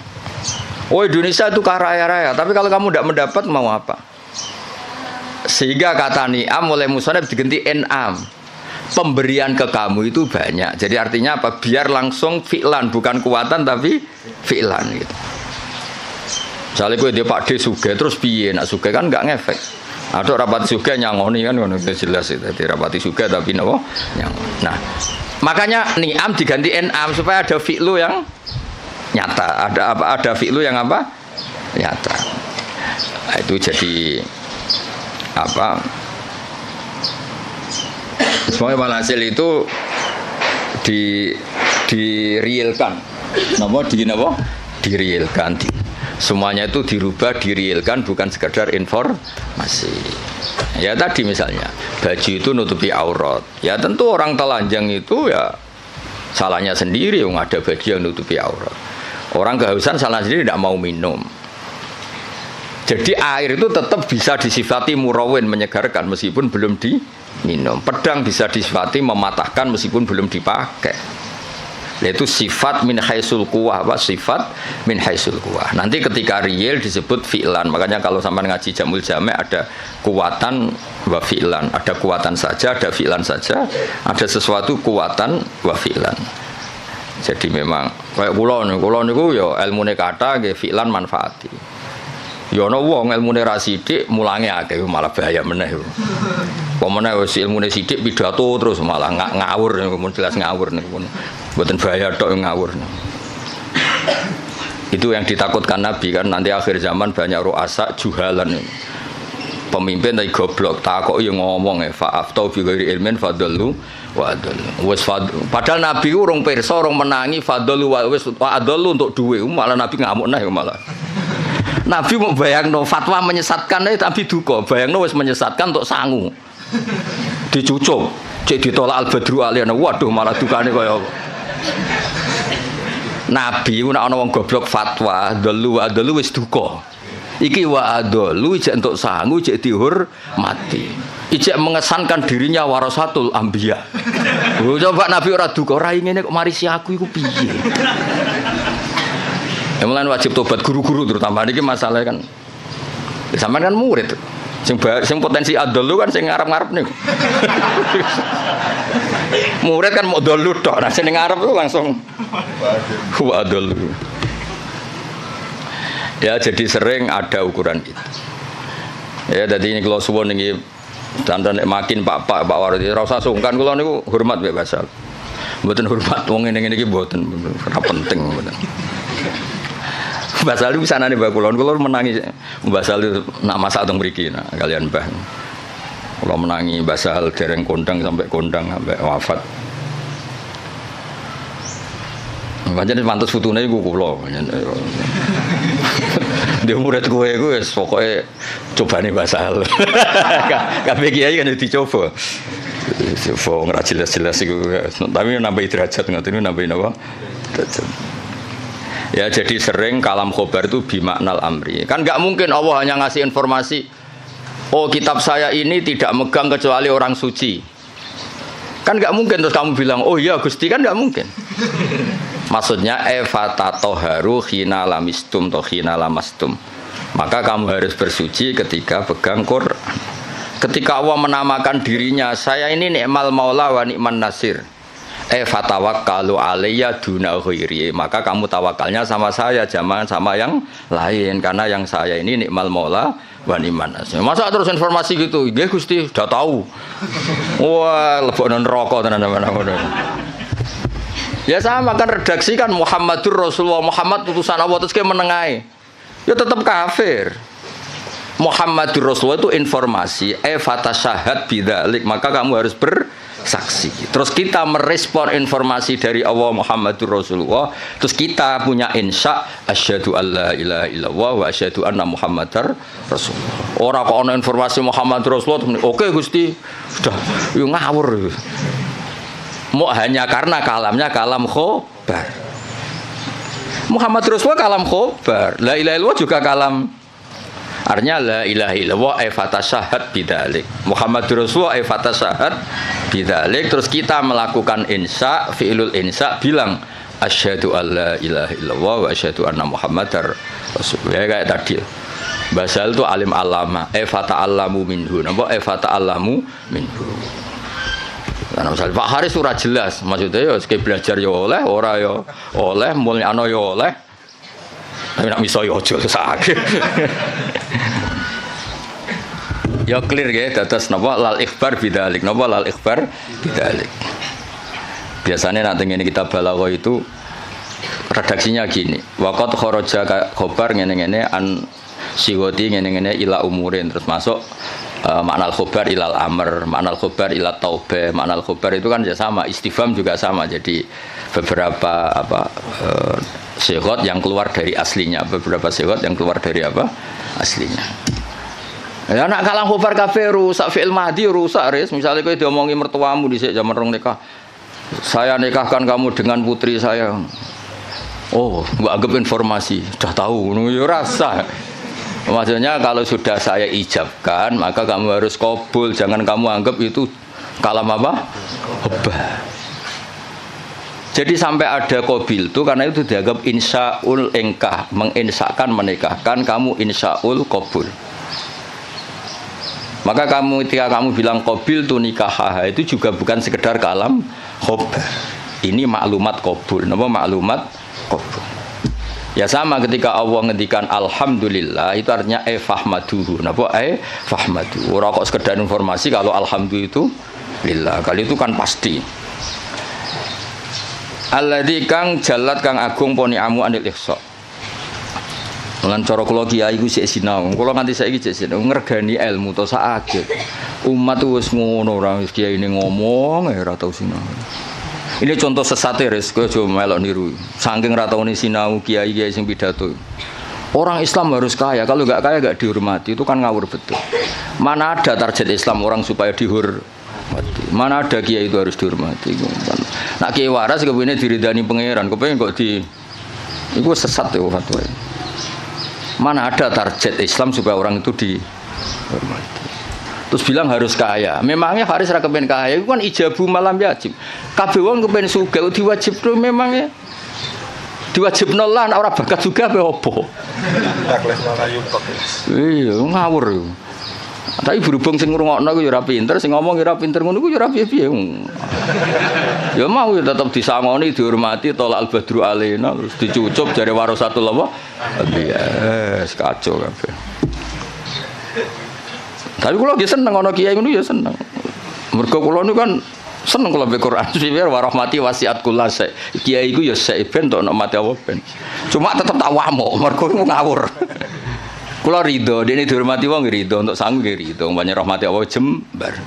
Indonesia itu kaya raya. Tapi kalau kamu tidak mendapat mau apa? Sehingga kata ni'am oleh musannaf diganti en'am. Pemberian ke kamu itu banyak. Jadi artinya apa? Biar langsung fi'lan, bukan kuatan tapi fi'lan gitu. Misalnya gue dia Pak D suge terus piye nak suge kan nggak ngefek. Ada rapat suge nyangoni kan ngono jelas itu. Jadi rapati suge tapi nopo nyangoni. Nah, makanya ni'am diganti en'am supaya ada fi'lu yang nyata. Ada fi'lu yang apa? Nyata. Nah, itu jadi apa? Semuanya walhasil itu direalkan. Napa? Direalkan. Semuanya itu dirubah, direalkan, bukan sekedar informasi. Ya tadi misalnya, baju itu nutupi aurat. Ya tentu orang telanjang itu ya salahnya sendiri, yang ada baju yang nutupi aurat. Orang kehausan salah sendiri, tidak mau minum. Jadi air itu tetap bisa disifati murawin, menyegarkan meskipun belum diminum. Pedang bisa disifati mematahkan meskipun belum dipakai. Yaitu sifat min haisul quwah, apa sifat min haisul quwah. Nanti ketika real disebut fi'lan. Makanya kalau sampai ngaji Jamul Jami' ada kuwatan wa fi'lan, ada kuwatan saja, ada fi'lan saja, ada sesuatu kuwatan wa fi'lan. Jadi memang kayak kula niku ya ilmune kata nggih fi'lan manfaati. Ya ana wong ilmune ra sithik mulange akeh malah bahaya meneh. Pemene wis ilmune sithik pidato terus malah ngawur niku jelas ngawur niku. Mboten bahaya tok ngawur. Itu yang ditakutkan Nabi kan nanti akhir zaman banyak ru'asa juhalan. Pemimpin tapi goblok, takoki yo ngomong fa'aftau bi ghairi ilmin fadallu wa adallu. Wis padahal Nabi urung pirsa, urung menangi fadallu wa wis wa adallu untuk duwe, malah Nabi ngamuk nah malah. Nabi mau bayangno fatwa menyesatkan tapi duka, bayangno wis menyesatkan untuk sangu. Dicucuk, cek ditolak al-badru aliyana. Waduh malah dukane kaya Nabi nek ana wong goblok fatwa dalu wis duka. Iki wa adalu ijek entuk sangu ijek dihormati. Ijek mengesankan dirinya warasatul anbiya. Coba Nabi ora duka, ora ngene kok marisi aku iku piye. Mulane wajib tobat guru-guru terutama niki masalah kan. Sampeyan kan murid. Sing potensi adalu kan sing ngarep-ngarep niku. Murid kan mau dolu tok, nah sing ngarep itu langsung wa adalu. Ya jadi sering ada ukuran itu. Ya jadi ini kalau suwun ini dandan makin Pak Wardi ora usah sungkan kula niku hormat mbek Basal. Mboten hormat wong ngene-ngene iki mboten ora penting mboten. Basal itu sanane Mbak kula menangi Basal itu nak masak teng mriki nah kalian Mbah. Kula menangi Basal dereng kondang sampai wafat. Pancen pantes futune iku kula. Dia murid kowe iku wis pokoke cobane Basal. Kabeh kiai kan dicoba. Coba ora jelas-jelas iku. Tapi nambah derajat ngoten niku nambah napa? Derajat. Ya jadi sering kalam khobar itu bimaknal amri. Kan enggak mungkin Allah hanya ngasih informasi, oh kitab saya ini tidak megang kecuali orang suci. Kan enggak mungkin terus kamu bilang, oh iya Gusti, kan enggak mungkin. Maksudnya efatatoharu khina lamistum atau khina lamastum. Maka kamu harus bersuci ketika pegang Quran. Ketika Allah menamakan dirinya, saya ini ni'mal maula wa ni'man nasir. Fatawakkalu alayya duna ghairi. Maka kamu tawakalnya sama saya, jangan sama yang lain. Karena yang saya ini ni'mal maula wa ni'man nasir. Masa terus informasi gitu? Nggih Gusti, sudah tahu. Wah, lebokno neraka tenan-tenan. Ya sama kan redaksi kan Muhammadur Rasulullah, Muhammad utusan Allah terus ke menengahi. Ya tetap kafir. Muhammadur Rasulullah itu informasi, fatasyahat bidzalik, maka kamu harus bersaksi. Terus kita merespon informasi dari Allah Muhammadur Rasulullah, terus kita punya insya asyhadu alla ilaha illallah wa asyhadu anna Muhammadar Rasulullah. Ora kok ana informasi Muhammadur Rasulullah, oke Gusti, sudah yo ngawur. Mau hanya karena kalamnya kalam khobar. Muhammad Rasulullah kalam khobar. La ilaha illallah juga kalam. Artinya la ilaha illallah fatasyahat bidzalik. Muhammad Rasulullah fatasyahat bidzalik. Terus kita melakukan insya, fi'lul insya bilang asyhadu alla ilaha illallah wa asyhadu anna Muhammadar Rasulullah. Ya kayak tadi. Basal itu alim alama, fata'allamu minhu. Napa fata'allamu minhu. Nah, misalnya Pak Haris ora jelas, maksudnya ya sekali belajar ya oleh, ora ya oleh, mulyano ya oleh, tapi nak miso ya aja sakit. Ya clear ya, dados napa lal ikhbar bidzalik, napa lal ikhbar bidzalik. Biasanya nanti ini kita balaghah itu redaksinya gini, waqad kharaja khabar ngene-ngene an siwati ngene-ngene ila umurin, terus masuk makna al-khobar ilal amr, makna al-khobar ilal taubah, makna al-khobar itu kan ya sama, istifham juga sama. Jadi beberapa sigot yang keluar dari aslinya, beberapa sigot yang keluar dari apa? Aslinya. Ya nak kalam khobar kabeh rusak fi'il madhi rusak ris. Misalnya kowe diomongi mertuamu dhisik zaman rong nikah. Saya nikahkan kamu dengan putri saya. Oh, gua anggap informasi, sudah tahu, ya rasa. Maksudnya kalau sudah saya ijabkan, maka kamu harus qabul, jangan kamu anggap itu kalam apa? Hobah. Jadi sampai ada qabil itu karena itu dianggap insyaul engkah, menginsyakan menikahkan, kamu insyaul qabul. Maka kamu ketika kamu bilang qabil tu nikah itu juga bukan sekedar kalam hobah. Ini maklumat qabul, napa maklumat qabul. Ya sama ketika Allah ngendikan alhamdulillah itu artinya fahmaduhu. Napa fahmadu. Ora kok sekedar informasi kalau alhamdulillah itu lillah. Kali itu kan pasti. Alladzi kang jalat kang agung poni amu anil ihsa. Lan cara kula kiai iku sik sinau. Kula nganti saiki sik sinau ngregani ilmu to sakake. Umat wis ngono ora wis kiai ini ngomong ora tau sinau. Ini contoh sesate res, kowe aja melok niru. Saking ra taune sinau kiai-kiai sing pidato. Orang Islam harus kaya, kalau enggak kaya enggak dihormati, itu kan ngawur betul. Mana ada target Islam orang supaya dihormati. Mana ada kiai itu harus dihormati. Nak kiai waras kepengine diridani pangeran, kepengin kok di iku sesat ya fatwa. Mana ada target Islam supaya orang itu dihormati. Terus bilang harus kaya. Memangnya Haris ra kepen kaya, itu kan ijabu malam wajib. Kabeh wong kepen sugih diwajibno memangnya. Diwajibno lan ora bakat juga apa opo. Iya, ngawur yo. Tapi berhubung sing ngrungokno ku yo ora pinter, sing ngomong yo ora pinter ngono ku yo ora piye-piye. Ya mau ya tetep disangoni, dihormati tolak al-badru alaina terus dicucup jare warasatul apa? Iya, kacau kabeh. Tapi kula nggih seneng ana kiai ngono ya seneng. Mergo kula niku kan seneng kula baca Quran. Biar warahmati wasiat kula sek. Kiai iku ya sek ben tok nek mati apa ben. Cuma tetep tak wamuk mergo ngawur. Kula rido, dene dihormati wong rido, untuk sangu nggih rido, banyak rahmati Allah jembar.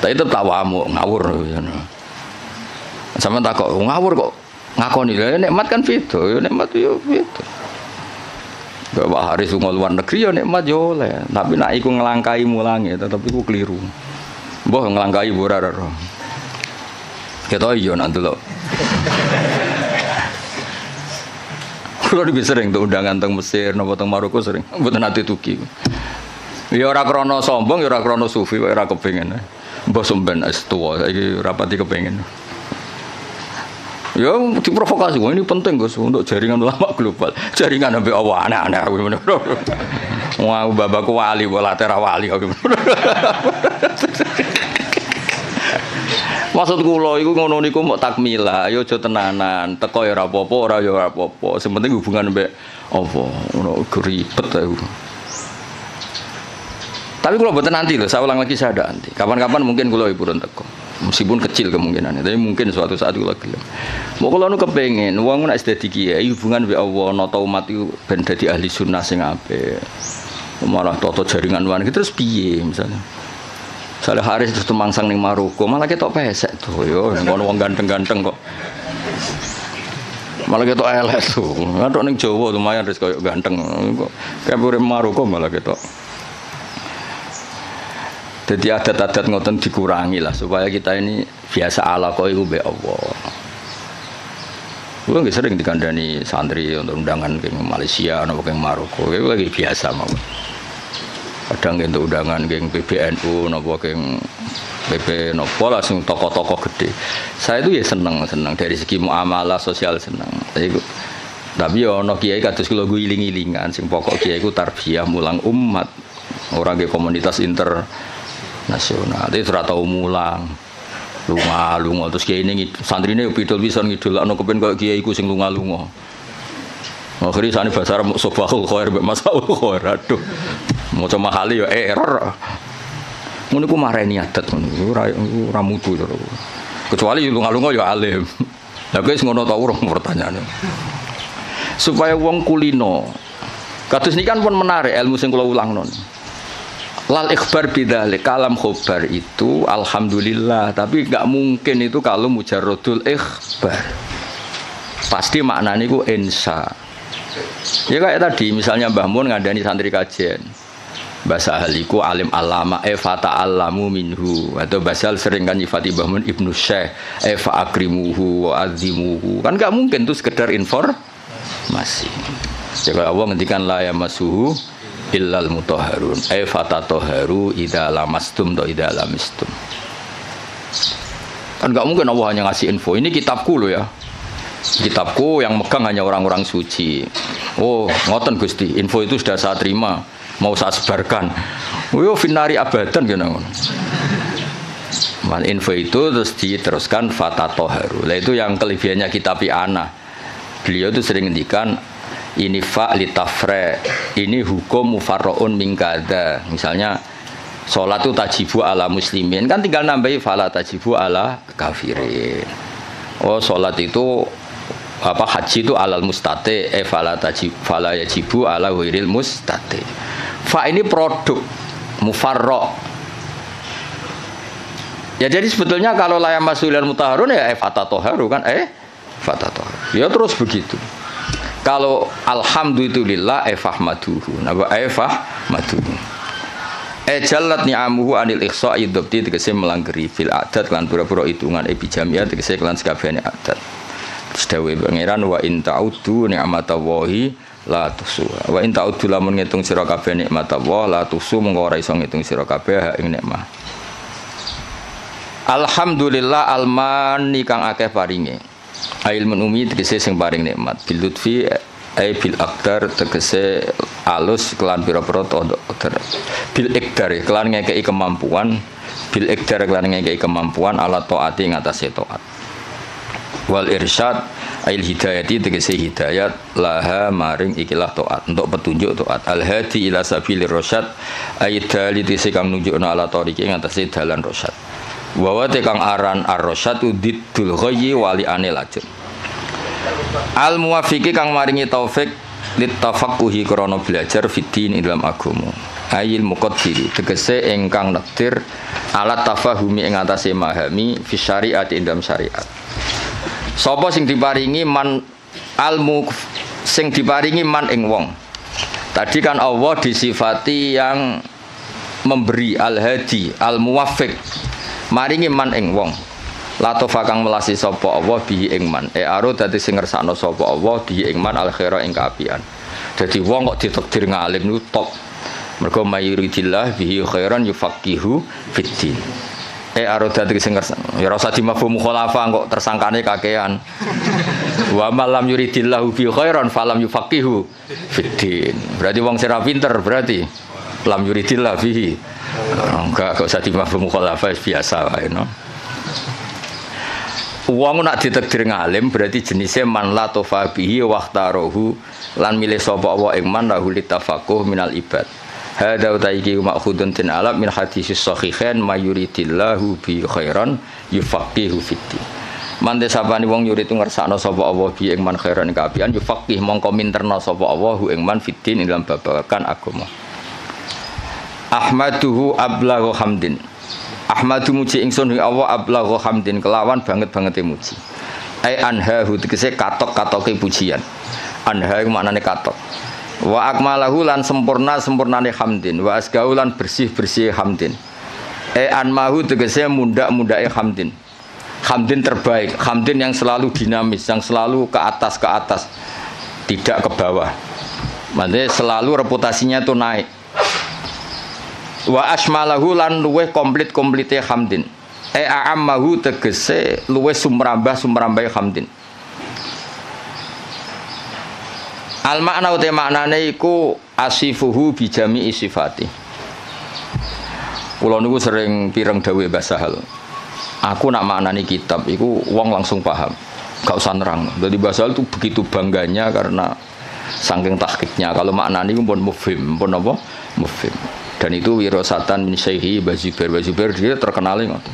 Tapi tetep tak wamuk ngawur ngono. Sampeyan tak kok ngawur kok ngakoni lha nikmat kan beda, nikmat yo beda. Bapak Haris lunga luar negeri ya nikmat yo oleh, tapi nek iku nglangkai mulange tetep iku keliru. Mbah nglangkai ora ora. Ketok yo nak delok. Kulo iki sering tuh undangan teng Mesir napa teng Maroko sering. Mboten ate tuki. Ya ora krana sombong, ya ora krana sufi, ora kepengin. Mbah somben es tuwa saiki ora pati kepengin. Ya diprovokasi, ini penting Gus untuk jaringan ulama global. Jaringan sampai Allah aneh-aneh aku bener. Wah, babakku wali, bola tera wali aku. Maksud kula iku ngono niku mok takmila, ya aja tenanan. Teko ya ora apa-apa, ora ya ora apa-apa. Sing penting hubungan mbek apa, ngono ribet aku. Tapi kula mboten nanti lho, saya ulang lagi saya ada nanti. Kapan-kapan mungkin kula purun teko. Meskipun kecil kemungkinannya, tapi mungkin suatu saat kula gelem. Mau kula nu kepengin wong nek dadi kiai hubungan mbek Allah nata umat iku ben dadi ahli sunnah sing apik. Malah toto jaringan wan terus piye misalnya. Saleh Haris terus temangsang ning Maroko, malah ketok pesek tuh yo ngono wong ganteng-ganteng kok. Malah ketok elek tuh. Ngatok ning Jawa lumayan wis koyo ganteng kok. Kayak urip Maroko malah ketok. Jadi adat-adat ngoten dikurangi lah supaya kita ini biasa ala kok iku mbek Allah. Kulo nggih sering dikandani santri untuk undangan ke Malaysia napa ke Maroko. Iku lagi biasa mawon. Kadang untuk undangan ke PBNU napa ke PP napa lah sing tokoh-tokoh gede. Saya itu ya seneng dari segi muamalah sosial seneng. Tapi ya ana kiai kados kula guling-gilingan sing pokok kiai iku tarbiyah mulang umat. Ora ke komunitas nasional, itu ora tau mulang. Lunga terus kiai ini santrine pidol pisan ngidolakno kepen koyo kiai iku sing lunga-lunga. Akhire sane bahasa Arab sobahul khair mbek masaul khair. Aduh. Maca mahali ya error. Ngono iku mareni adat ngono. Ora mutu to. Kecuali lunga-lunga ya alim. Lah guys ngono ta urung pertanyaane. Supaya wong kulino. Kados niki kan pun menarik ilmu sing kula ulangno. Lal ikhbar bidzalik kalam khobar itu alhamdulillah, tapi enggak mungkin itu kalau mujarradul ikhbar. pasti maknanya itu insya. Ya kayak tadi misalnya Mbah Mun ngandani santri kajian bahasa ahliku alim alama fata alamu minhu, atau bahasa sering kan nyifati Mbah Mun ibnu syekh fa akrimuhu wa azimuhu, kan gak mungkin tuh sekedar informasi. Jadi Allah ngendikan la yamassuhu illal mutahharun fata toharu idza lamastum atau idza lamistum. Kan gak mungkin Allah hanya ngasih info, ini kitabku loh ya, kitabku yang megang hanya orang-orang suci. Oh ngoten Gusti, info itu sudah saya terima, mau saya sebarkan. Yo finari abadan gitu. Info itu terus diteruskan fata toharu. Lah itu yang kelebihannya kitab ana. Beliau itu sering ngendikan ini fa litafre, ini hukum mufarraun min kada. Misalnya sholat itu tajibu ala muslimin, kan tinggal nambahi fala tajibu ala kafirin. Oh sholat itu apa, haji itu alal mustate fala yajibu ala ghairil mustate. Fa ini produk mufarra. Ya jadi sebetulnya kalau la yamassul mutahharun ya fata toharu kan fata toharu. Ya terus begitu. Kalau alhamdulillah fahmaduhu. Napa fahmaduhu. Jalat ni'amuhu anil ikhsa'i dhabti tegese melanggeri fil adat lan pura-pura hitungan bijamiah tegese kelan sakabehane adat. Sedawe pangeran wa in ta'uddu ni'matallahi la tusuha. Wa in ta'uddu lamun ngitung sira kabeh nikmatullah la tusu mengko ora iso ngitung sira kabeh ing nikmat. Alhamdulillah almani kang akeh paringe. Ilmun umi tegese sing paring nikmat. Bil lutfi bil aqdar tegese alus kelan pira-pira qadar. Bil iqdar kelan ngekeki kemampuan, bil iqdar kelan ngekeki kemampuan ala taati ing atase taat. Wal irsyad ail hidayati tegese hidayat laha maring ikilah taat, untuk petunjuk taat. Al hadi ila sabilir rasyad aidali tegese kang nunjukna ala tariqi ing atase dalan rasyad. Wa kang aran ar-rasyad diddul ghayyi wali anil ajr. Al muwafiqi kang maringi taufik lit tafaqquhi krana belajar fiddin ing dalam agama. Ayil muqaddiri tegese ingkang nektir alat tafahumi ing atase memahami fi syariat ing dalam syariat. Sapa sing diparingi man almu sing diparingi man ing wong. Tadi kan Allah disifati yang memberi al-hadi, al-muwaffiq. Maringi man ing wong. Latofa kang melasi sapa Allah bihi ing man. Aro dadi sing ngersakno sapa Allah bihi ing man al-khaira ing kaapian. Dadi wong kok ditakdir ngalim niku top. Mergo mayuridillah bihi khairan yufaqihu fiddin. Aro dadi sing ngersakno. Ya ora usah dimafhum mukhalafah kok tersangkane kakean. Wa malam yuridillahu bihi khairan falam yufaqihu fiddin. Berarti wong sing ra pinter berarti lam yuridillah bihi. Enggak usah dimafhum mukhalafah biasa wae no. Wong nak ditakdir ngalim berarti jenisnya man la tofabihi waqtarohu lan milih sapa wa ing man lahu litafaqquh minal ibad. Hadza utaiki ma'khudun tin alab min hadis sahihain mayuridillahu bi khairan yufaqihu fiddin. Mante sapane wong yurid ngersakno sapa Allah bi ing man khairan kapian yufaqih mongko minterna sapa Allah ing man fiddin ing dalam babagan agama. Ahmaduhu ablaghu hamdin. Ahmadu muji ingsun ing Allah ablaghu hamdin kelawan banget-bangete muji. Ai anhahu tegese katok-katoke pujian. Anha iku maknane katok. Wa akmalahu lan sempurnane hamdin, wa asgahu lan bersih-bersih hamdin. Anmahu tegese mundak-mundake hamdin. Hamdin terbaik, hamdin yang selalu dinamis, yang selalu ke atas, tidak ke bawah. Maksudnya selalu reputasinya itu naik. Wa asmalahu lan luweh komplit-komplite hamdin. A'ammahu tegese luweh sumrambah-sumrambahe hamdin. Al makna uta maknane iku asifuhu bi jami'i sifati. Kula niku sering pireng dawuh Mbah Sahal. Aku nak maknani kitab iku wong langsung paham. Gak usah nerang. Jadi Mbah Sahal itu begitu bangganya karena saking tahqiqnya. Kalau maknani iku pun mufhim, pun apa? Mufhim. Dan itu wirasatan min syaihi Bazubair dia terkenal ngoten.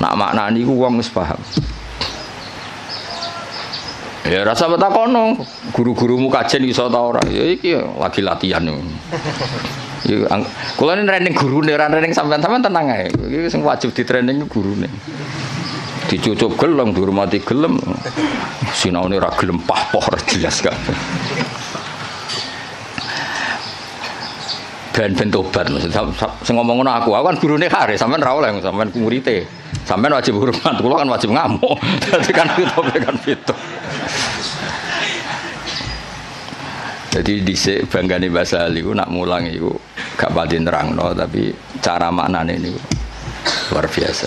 Nak maknani ku wong wis paham. Ya rasa betakono, guru-gurumu kajen iso ta ora? Ya iki lagi latihan. Ya kula ini training gurune, ora training sampean tenang ae. Iki sing wajib di training gurune. Dicucup gelem, dihormati gelem. Sinaune ra gelem pah-poh ora jelas kabeh. Ben tobat sing ngomong ngono aku kan gurune Haris, sampean ra oleh, sampean murid-e. Sampean wajib hormat, kula kan wajib ngamuk. Dadi kan itu. Jadi dhisik banggane Mbah Ali ku nak mulang iku gak pati nerangno tapi cara maknane niku luar biasa.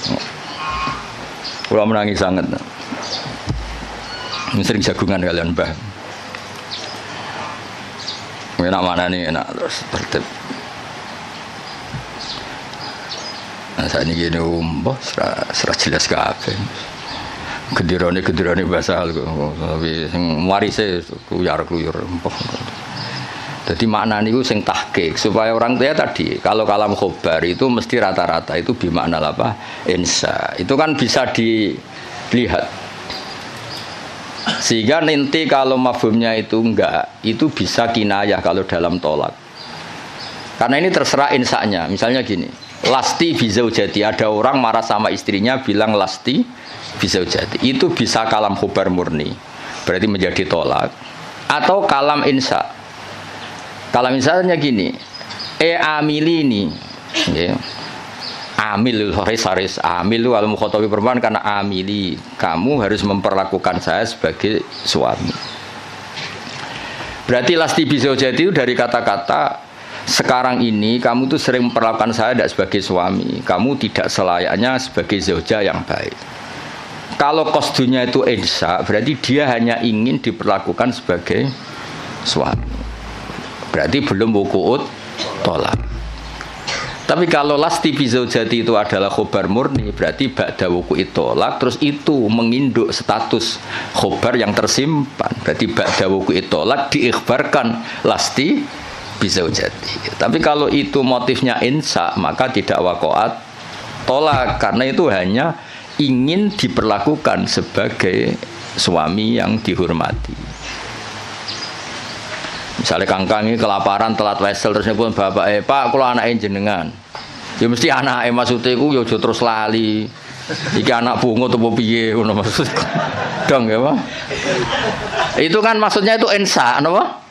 Kula menangi sangat. Sering jagungan kalian Mbah. Enak maknane enak terus tertib. Nah, saat ini gini serah jelas kabeh. Gedirane bahasa hal tapi sing warise kuyar-kuyur. Jadi makna niku sing tahqiq supaya orang tua tadi kalau kalam khobar itu mesti rata-rata itu bimakna apa? Insya. Itu kan bisa dilihat. Sehingga nanti kalau mafhumnya itu enggak, itu bisa kinayah kalau dalam tolak. Karena ini terserah insanya. Misalnya gini, lasti bizaujati, ada orang marah sama istrinya bilang lasti bizaujati, itu bisa kalam khobar murni berarti menjadi tolak atau kalam insya. Kalam insanya gini, amilini ya. Amil haris amil al mukhatabi perempuan karena amili, kamu harus memperlakukan saya sebagai suami. Berarti lasti bizaujati itu dari kata-kata sekarang ini kamu tuh sering memperlakukan saya tidak sebagai suami, kamu tidak selayaknya sebagai zauja yang baik. Kalau qasdunya itu insya, berarti dia hanya ingin diperlakukan sebagai suami, berarti belum wuku'ut tolak. Tapi kalau lasti bizaujati itu adalah khobar murni, berarti ba'da wuku'it tolak, terus itu menginduk status khobar yang tersimpan, berarti ba'da wuku'it tolak diikhbarkan lasti bizaujati. Tapi kalau itu motifnya insya, maka tidak waqa'at tolak, karena itu hanya ingin diperlakukan sebagai suami yang dihormati. Misalnya kangkang ini kelaparan telat wesel terus nyebut bapak Pak kalau anaknya jenengan ya mesti anaknya maksudnya ku ya terus lali iki anak bungo atau piye ngono maksudku dong ya Pak. Itu kan maksudnya itu ensa napa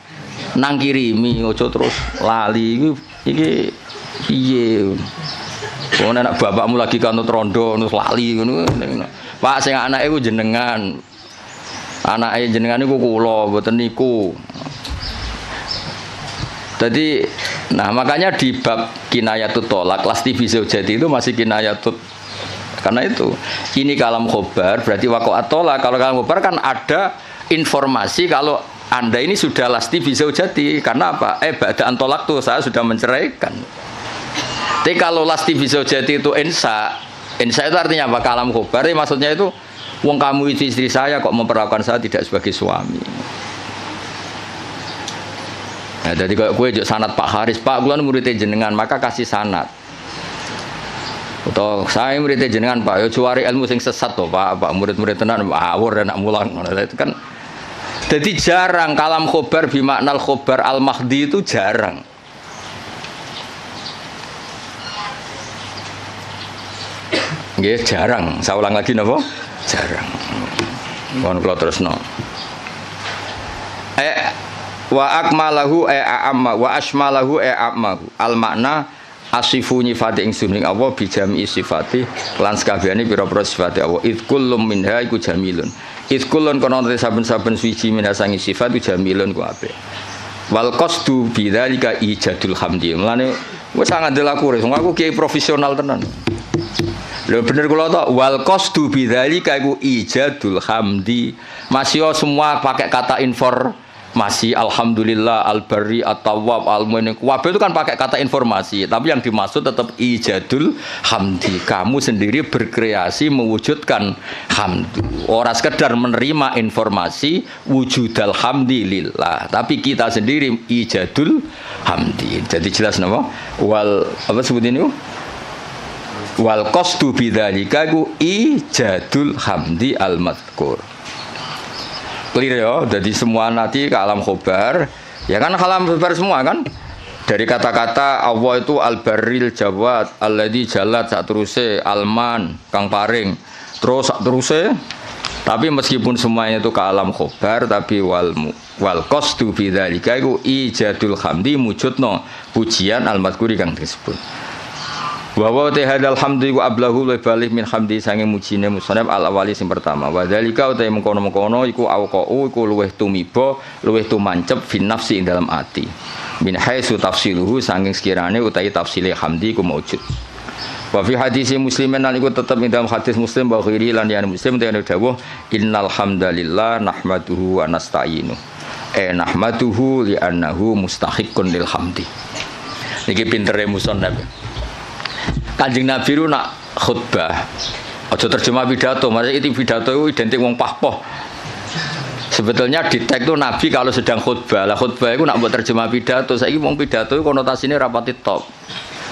nang kirimi ojo terus lali iki piye. Wong anak bapakmu lagi kanut rondo terus lali ngono. Pak sing anake ku jenengan. Anake jenengan niku kula mboten niku. Jadi nah makanya di bab kinayatut tolak lasti bizaujati itu masih kinayatut, karena itu ini kalam khobar berarti waqa'at tolak. Kalau kalam khobar kan ada informasi kalau Anda ini sudah lasti bizaujati, karena apa? Ba'da'an tolak tuh saya sudah menceraikan. Tapi kalau lasti bizaujati itu insya itu artinya apa? Kalam khobar maksudnya itu wong kamu itu istri saya kok memperlakukan saya tidak sebagai suami. Nah, jadi kalau gue sanad Pak Haris, Pak gue muridnya jenengan, maka kasih sanad. Atau saya muridnya jenengan Pak, yo cuari ilmu sing sesat toh Pak, murid-murid tenan awur dan nak mulang. Itu kan, jadi jarang kalam khobar bimaknal khobar al mahdi itu jarang. Nggih jarang. Saya ulang lagi napa? Jarang. Mohon kula terusno. Wa akmalahu a'amma wa asmalahu a'ammahu al makna asifu nyifati ingsun ing Allah bijami sifati lan sakabehane pira-pira sifate Allah id kullum minha iku jamilun id kullun kono saben-saben suci minha sangi sifat iku jamilun ku apik wal qasdu bidzalika ijadul hamdi mulane wis sangat delaku wong aku kiai profesional tenan lho bener kula to wal qasdu bidzalika iku ijadul hamdi masih semua pakai kata masih alhamdulillah al-barri at-tawwab al-mu'min kabeh itu kan pakai kata informasi, tapi yang dimaksud tetap ijadul hamdi, kamu sendiri berkreasi mewujudkan hamdu, ora sekedar menerima informasi wujudal hamdi lillah, tapi kita sendiri ijadul hamdi. Jadi jelas napa wal apa sebut ini wal qasdu bidzalika ijadul hamdi al-madhkur. Clear ya, jadi semua nanti ke alam khobar, ya kan alam khobar semua kan, dari kata-kata Allah itu al-barril jawad, alladzi jalat saat teruse alman kang paring, Terus terusnya, tapi meskipun semuanya itu kalam khobar, tapi wal qasdu fi dzalika iku ijadul hamdi mujudno pujian al-madhkuri kang disebut. Wa hadal hamdi wa ablahu wa balih min hamdi sange mujine musannaf al-awali sing pertama. Wa dzalika uta mengkono-mengkono iku auqau iku luweh tumiba, luweh tumancep fin nafsi ing dalam ati. Min haitsu tafsiluhu saking sekirane utawi tafsile hamdi ku maujud. Wa fi hadis muslimin lan iku tetep ing dalam hadis muslim wa ghairi lan yang muslim dene dawuh innal hamdalillah nahmaduhu wa nasta'inu. Nahmaduhu li annahu mustahiqqun lil hamdi. Niki pintere musannaf. Kanjeng Nabi itu nak khutbah, aja terjemah pidato, maksudnya itu pidato itu identik wong pahpoh. Sebetulnya di teks itu Nabi kalau sedang khutbah, lah khutbah itu nak buat terjemah pidato, saya ini wong pidato itu konotasinya rapati top,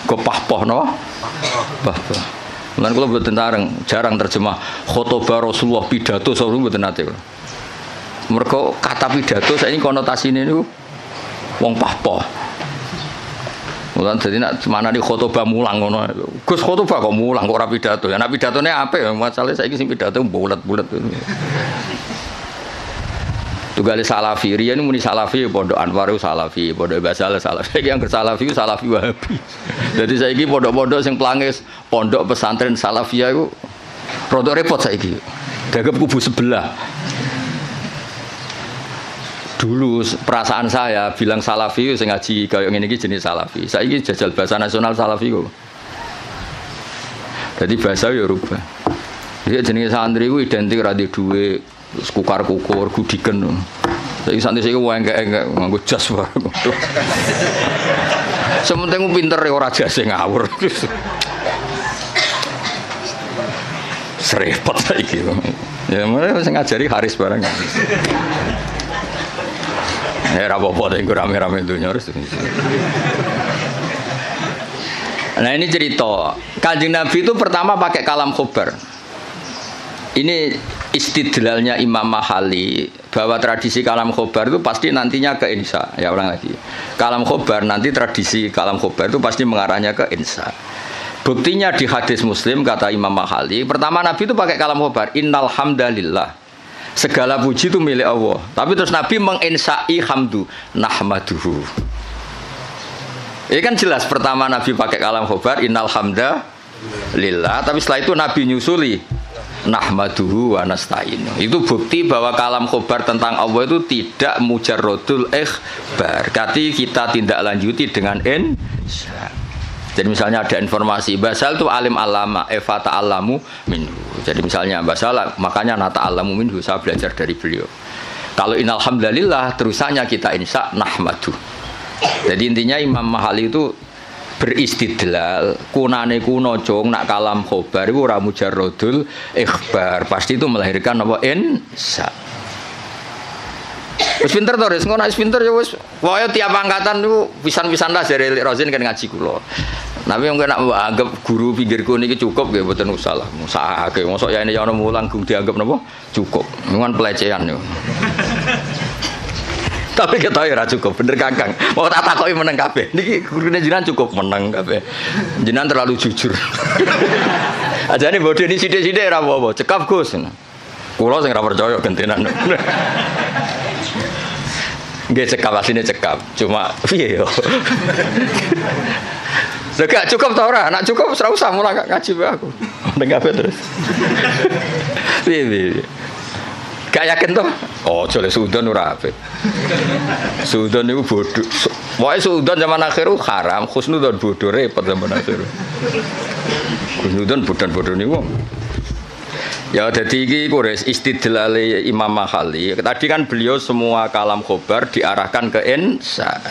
go pahpoh no, pahpoh. Lan kalau buat jarang terjemah khutbah Rasulullah pidato, soalnya buat nanti. Mereka kata pidato saya ini konotasinya itu wong pahpoh. Mulan jadi nak mana di khotbah mulang ngono. Gus khotbah kok mulang kok ora pidato. Ya nak pidatone apik, masalahe saiki sing pidato bulet-bulet. Tugale Salafi, riyen muni Salafi pondok Anwar Salafi, pondok Basal Salafi. Iki yang Salafi Salafi Wahabi. Jadi saiki pondok-pondok sing plangis pondok pesantren Salafiyah iku rada repot saiki. Dagep kubu sebelah. Dulu perasaan saya bilang salafi sing ngaji kaya ngene iki jenis salafi. Saiki jajal bahasa nasional salafi kok. Jadi bahasa ya rubah. Jadi jenenge santri ku identik ra di dhuwit, kukar-kukur, gudiken. Saiki santri saiki engke-engke nganggo jas wae. Sementing pinter ora jase ngawur. Serepot saiki. Ya mulai sing ngajari Haris barang. Era apa-apa yang rame-rame dunia harus. Nah ini cerita Kanjeng Nabi itu pertama pakai kalam khobar. Ini istidlalnya Imam Mahali bahwa tradisi kalam khobar itu pasti nantinya ke insya. Ya ulang lagi. Kalam khobar nanti tradisi kalam khobar itu pasti mengarahnya ke insya. Buktinya di hadis Muslim kata Imam Mahali. Pertama Nabi itu pakai kalam khobar. Innal hamdalillah. Segala puji itu milik Allah. Tapi terus Nabi menginsai hamdu nahmaduhu. Ini kan jelas pertama Nabi pakai kalam khobar innal hamda lillah. Tapi setelah itu Nabi nyusuli nahmaduhu wa nasta'inu. Itu bukti bahwa kalam khobar tentang Allah itu tidak mujarrodul ikhbar. Kati kita tindak lanjuti dengan insya. Jadi misalnya ada informasi Basal itu alim alama Eva ta'alamu minhu. Jadi misalnya Basal makanya nata alamu minhu, saya belajar dari beliau. Kalau innalhamdulillah terusannya kita insya nahmadu. Jadi intinya Imam Mahali itu beristidlal kunane kuno cong nak kalam khobar itu ora mujarrodul ikhbar, pasti itu melahirkan apa insya. Wis pinter to, wis ngono wis pinter ya wis. Pokoke tiap angkatan niku pisan-pisan lah jare Rozin kan ngaji kula. Tapi yang kena anggap guru pinggirku niki cukup nggih mboten usah lah. Musahake mosok ya ini ana mulang gung dianggap napa? Cukup. Niku pelecehan niku. Tapi ketoke ora cukup, bener Kakang. Mau tak takoki meneng kabeh. Niki gurune jenengan cukup meneng kabeh. Jenengan terlalu jujur. Ajane bodhe ini sithik-sithik ora apa-apa. Cekap Gus. Kula sing ora percaya gentenan. Nggih cekap asline cekap. Cuma piye yo. Gak cukup ta ora? Nek cukup ora usah mulang ngaji wae aku. Ndeng kabeh terus. Piye. Gak yakin toh? Oh, jole suudon ora apik. Suudon niku bodho. Pokoke suudon zaman akhir haram, khusnudon bodho repot zaman akhir. Khusnudon bodho niku. Ya dadi iki kures istidlale Imam Mahali. Tadi kan beliau semua kalam khobar diarahkan ke insya.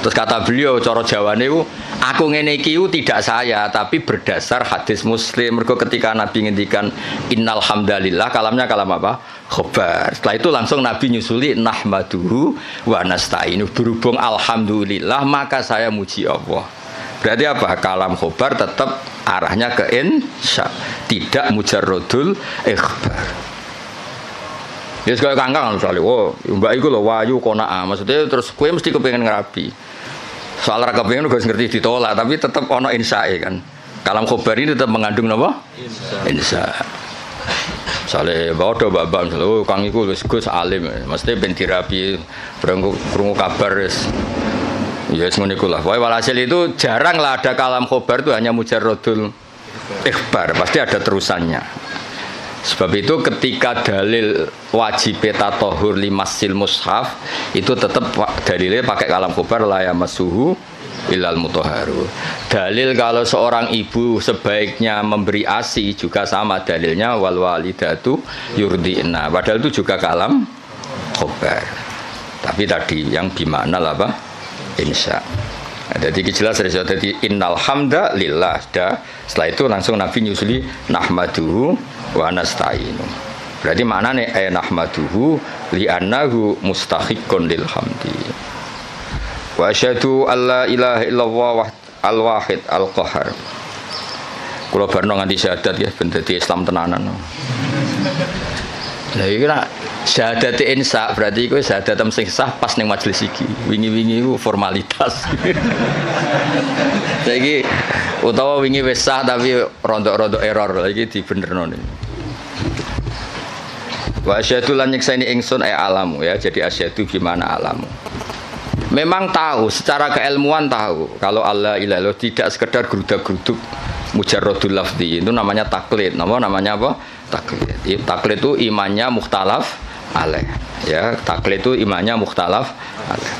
Terus kata beliau cara Jawane ku aku ngene iki tidak saya tapi berdasar hadis Muslim. Mergo ketika Nabi ngendikan innal hamdalillah kalamnya kalam apa? Khobar. Setelah itu langsung Nabi nyusuli nahmaduhu wa nasta'inu. Berhubung alhamdulillah maka saya muji Allah. Berarti apa? Kalam khobar tetap arahnya ke insya, tidak mujarrodul ikhbar. Ya sekali kangkang misalnya, mbak iku lho wayu kona'ah. Maksudnya terus kue mesti kepengen ngerabi. Soal raka pengen harus ngerti ditolak, tapi tetap ono insya kan. Kalam khobar ini tetap mengandung apa? Insya. Misale bodo babak oh kang iku wis Gus alim, mesti ben dirapi krungu kabar wis. Ya wis ngene iku lah. Pokoke walhasil itu jarang lah ada kalam khobar itu hanya mujarradul ikhbar, pasti ada terusannya. Sebab itu ketika dalil wajib tatahur limasil mushaf itu tetap dalilnya pakai kalam khobar la yamassuhu ilal mutahharu. Dalil kalau seorang ibu sebaiknya memberi ASI juga sama dalilnya wal walidatu yurdi'na. Padahal itu juga kalam khobar. Tapi tadi yang bimakna apa? Insya. Nah, jadi jelas jadi innal hamda lillah. Setelah itu langsung Nabi nyusuli nahmaduhu wa nasta'inu. Berarti maknanya nahmaduhu li'annahu mustahiqqun lil hamdi. Wa asyhadu alla ilaha illallah al-wahid al-qahar. Kula barno nganti syahadat ya ben dadi Islam tenanan. Lah iki nak syahadat insa berarti iku syahadat sing sah pas ning majelis iki. Wingi-wingi iku formalitas. Saiki utawa wingi wis sah tapi rontok-rontok error lagi dibenerno nih. Wa asyhadu lan nyekseni ingsun alamu ya. Jadi asyhadu gimana alamu. Memang tahu, secara keilmuan tahu kalau Allah ilaha illallah tidak sekedar gerudak-geruduk mujarradul lafzi, itu namanya taklid. Namanya apa? Taklid. Taklid itu imannya mukhtalaf alaih. Ya, taklid itu imannya mukhtalaf alaih.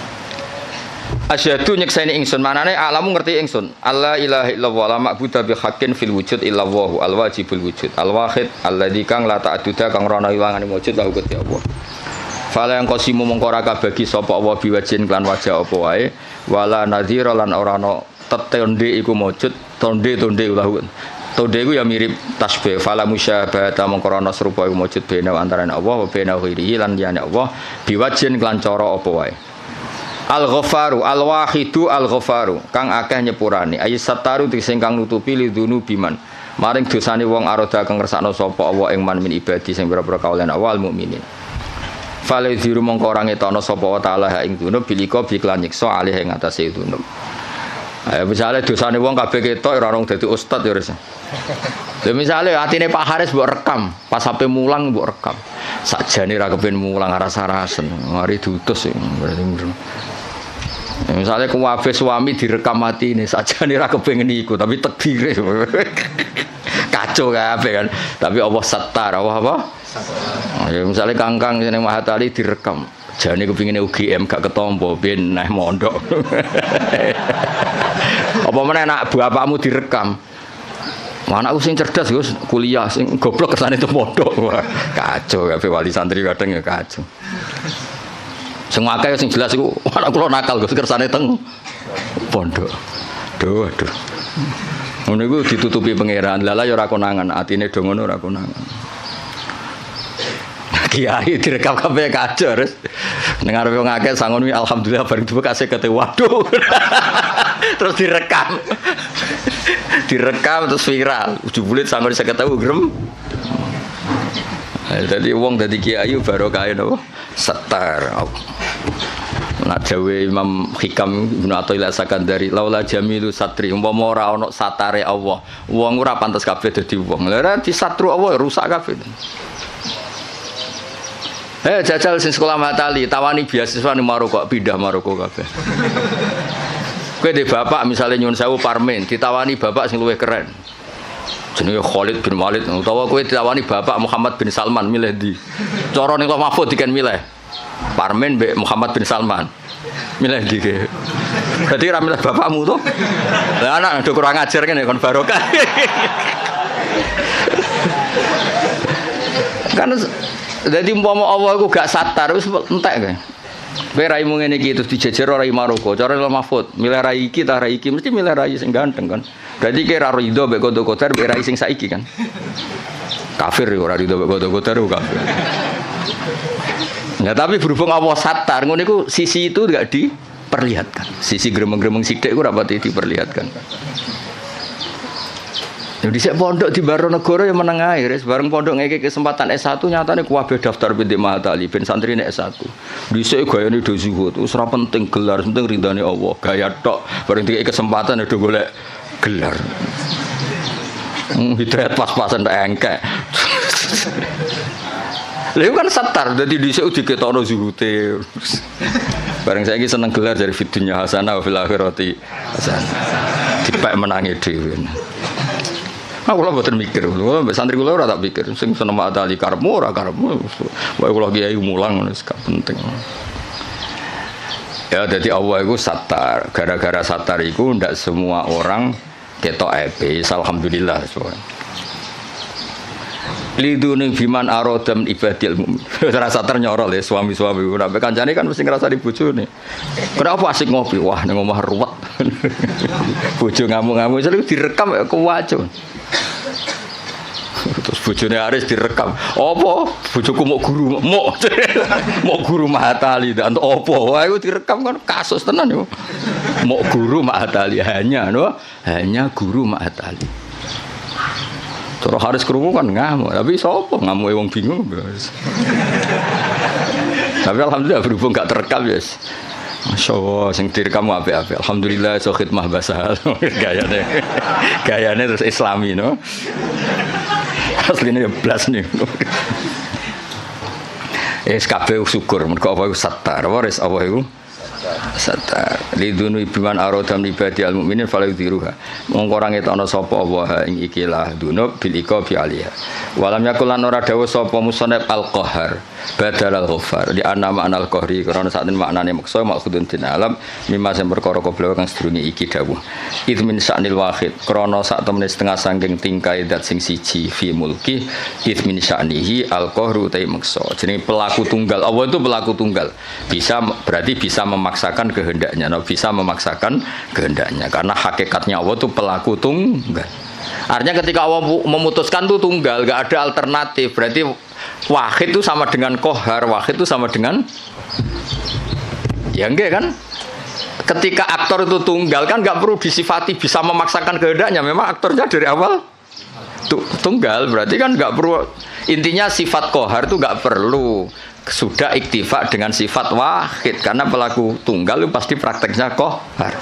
Asyhadu nyekseni ingsun, manane alamu ngerti ingsun. Allah ilaha illallah la ma'budu bi haqqin fil wujud illallah al wajibul wujud al wahid alladzi kang la ta'adduda kang ora ana ilangane wujud lahu gusti Allah. Fala yang kosimu mengkora kabagi sapa Allah biwajin klan wajah apa wae wala nadhira lan ora ana tetonde iku mujud tonde ulah tonde iku ya mirip tasbih fala musyabahata mengkora ana serupa iku mujud bena antarané Allah wa bena ghairihi lan liyane Allah biwajin klan cara apa wae al-ghafaru al-wahidu al-ghafaru kang akeh nyepurane ayi sataru sing kang nutupi lidunu biman maring dosane wong aroda kang ngersakno sapa Allah ing man min ibadi sing pira-pira kaulen awal mukminin. Fale diru mongko ora ngetokno sapa wa taala ha ing dunub bilika biklan nyiksa alih ing atase dunub. Ayo misale dosane wong kabeh ketok ora ono dadi ustad ya wis. Lha misale atine Pak Haris mbok rekam, pas sampe mulang mbok rekam. Sakjane ra kepen mulang rasa-rasen, mari diutus berarti. Misale kuwabe suami direkam atine, sakjane ra kepengin iku tapi takdire. Kacau kabeh kan. Tapi Allah sattar, Allah apa? Ya misalnya kangkang sini Mahatali direkam, jane kepingine UGM gak ketompo ben neh mondok. Apa meneh nak bapakmu direkam? Anakku sing cerdas Gus, kuliah sing goblok kesane itu mondok. Kacau kabeh wali santri kadang ya kacau. Sing akeh sing jelas iku anak kula nakal Gus kersane teng pondok. Duh. Ngono iku ditutupi pangeran. Lala ya ora konangan, atine do ngono ora konangan. Kiai direkam kabeh kacau terus ning arepe wong akeh sangon alhamdulillah bareng dibuka kate waduh. Terus direkam terus viral jebule sangon 50.000 grem. Dadi wong dadi kiai barokah napa setar. Nak dawe Imam Hikam Ibnu Athaillah Sakandari laula jamilu satri umpama ora ana satare Allah wong ora pantes kabeh dadi wong. Lha di satru Allah rusak kabeh. Jajal sing sekolah Matali tawani beasiswa ning Maroko pindah Maroko kabeh. Kowe de bapak misale nyuwun sewu parmen ditawani bapak sing luwih keren. Jenenge Khalid bin Walid utawa kowe ditawani bapak Muhammad bin Salman milih ndi? Cara ning Mahfud diken milih. Parmen mbek Muhammad bin Salman. Milih ndi ke? Berarti ra milih bapakmu to? Lah anak do kurang ajar kene kon barokah. Kan jadi umpama Allah iku gak satar wis entek kae. Kowe raimu ngene iki terus dijejer rai Maroko, cara Mahfud, milih rai iki ta rai iki mesti milih rai sing ganteng kan. Berarti kira rido mek kodo-kodo mek rai sing saiki kan. Kafir ora rido mek kodo-kodo kafir. Ya tapi berhubung Allah satar ngono iku sisi itu enggak diperlihatkan. Sisi gremeng-gremeng sithik iku ora pati diperlihatkan. Jadi saya pondok di Baronegoro yang meneng ae, bareng pondok ngeke kesempatan S1 nyatane kuwabe daftar Binti Mahatali ben santrine S1. Dhisik gayane do zuhud, wis ora penting gelar, penting ridane Allah. Gaya tok, bareng dikek kesempatan do golek gelar. Hidayat pas-pasan tak engkek. Lha kan satar dadi dhisik diketokno zuhute. Bareng saiki seneng gelar dari fidunya hasanah wa fil akhirati hasanah. Dipek menangi dhewe. Aku lho mboten mikir, lho santri kula ora tak pikir, sing seneng matali karepmu ora karepmu. Wae kula kiai mulang wis gak penting. Ya jadi Allah itu satar, gara-gara satar itu ndak semua orang ketok epe, alhamdulillah soalnya. Liduni biman arodam ibadil mu'min. Rasa ternyorol ya suami-suami. Tapi kancane kan mesti ngerasa di bojone. Kenapa asik ngopi? Wah, ning omah ruwet. Bojo ngamuk-ngamuk selalu direkam ya kewacun. Terus bojone Aris direkam. Apa? Bojoku mau guru, mau guru Mahatali dan apa? Wah, itu direkam kan kasus tenan yo. Mau guru Mahatali hanya guru Mahatali. Terus Haris krungu kan ngamuk, tapi sapa ngamuk wong bingung. Tapi alhamdulillah berhubung gak terekam ya. Masyaallah sing direkam apik-apik. Alhamdulillah iso khidmah bahasa gayane terus islami no. Asline ya blas nih. Kabeh syukur mergo apa iku satar. Waris apa iku? Satar lidunu ibiman arodam ibadi al-mu'minin falayudhiruha mongko orang ngetokno sapa Allah ing ikilah dunub bil iqabi aliyah walam yakulan ora dawuh sapa musannaf al-qahar badal al-ghaffar di anna ma'nal qahri karena saat ini maknane maksa maksudun din alam mimma sing perkara koblo kang sedurunge iki dawuh idmin sya'nil wahid krana sak temene setengah saking tingkai dat sing siji fi mulki idmin sya'nihi al-qahru ta maksa jenenge pelaku tunggal Allah itu pelaku tunggal bisa berarti bisa memaksakan kehendaknya, bisa memaksakan kehendaknya karena hakikatnya Allah itu pelaku tunggal. Artinya ketika Allah memutuskan itu tunggal, gak ada alternatif. Berarti wahid itu sama dengan qahar, wahid itu sama dengan ya enggak kan? Ketika aktor itu tunggal kan gak perlu disifati bisa memaksakan kehendaknya. Memang aktornya dari awal tunggal, berarti kan gak perlu. Intinya sifat qahar itu gak perlu. Sudah iktifak dengan sifat wahid karena pelaku tunggal itu pasti prakteknya qahar.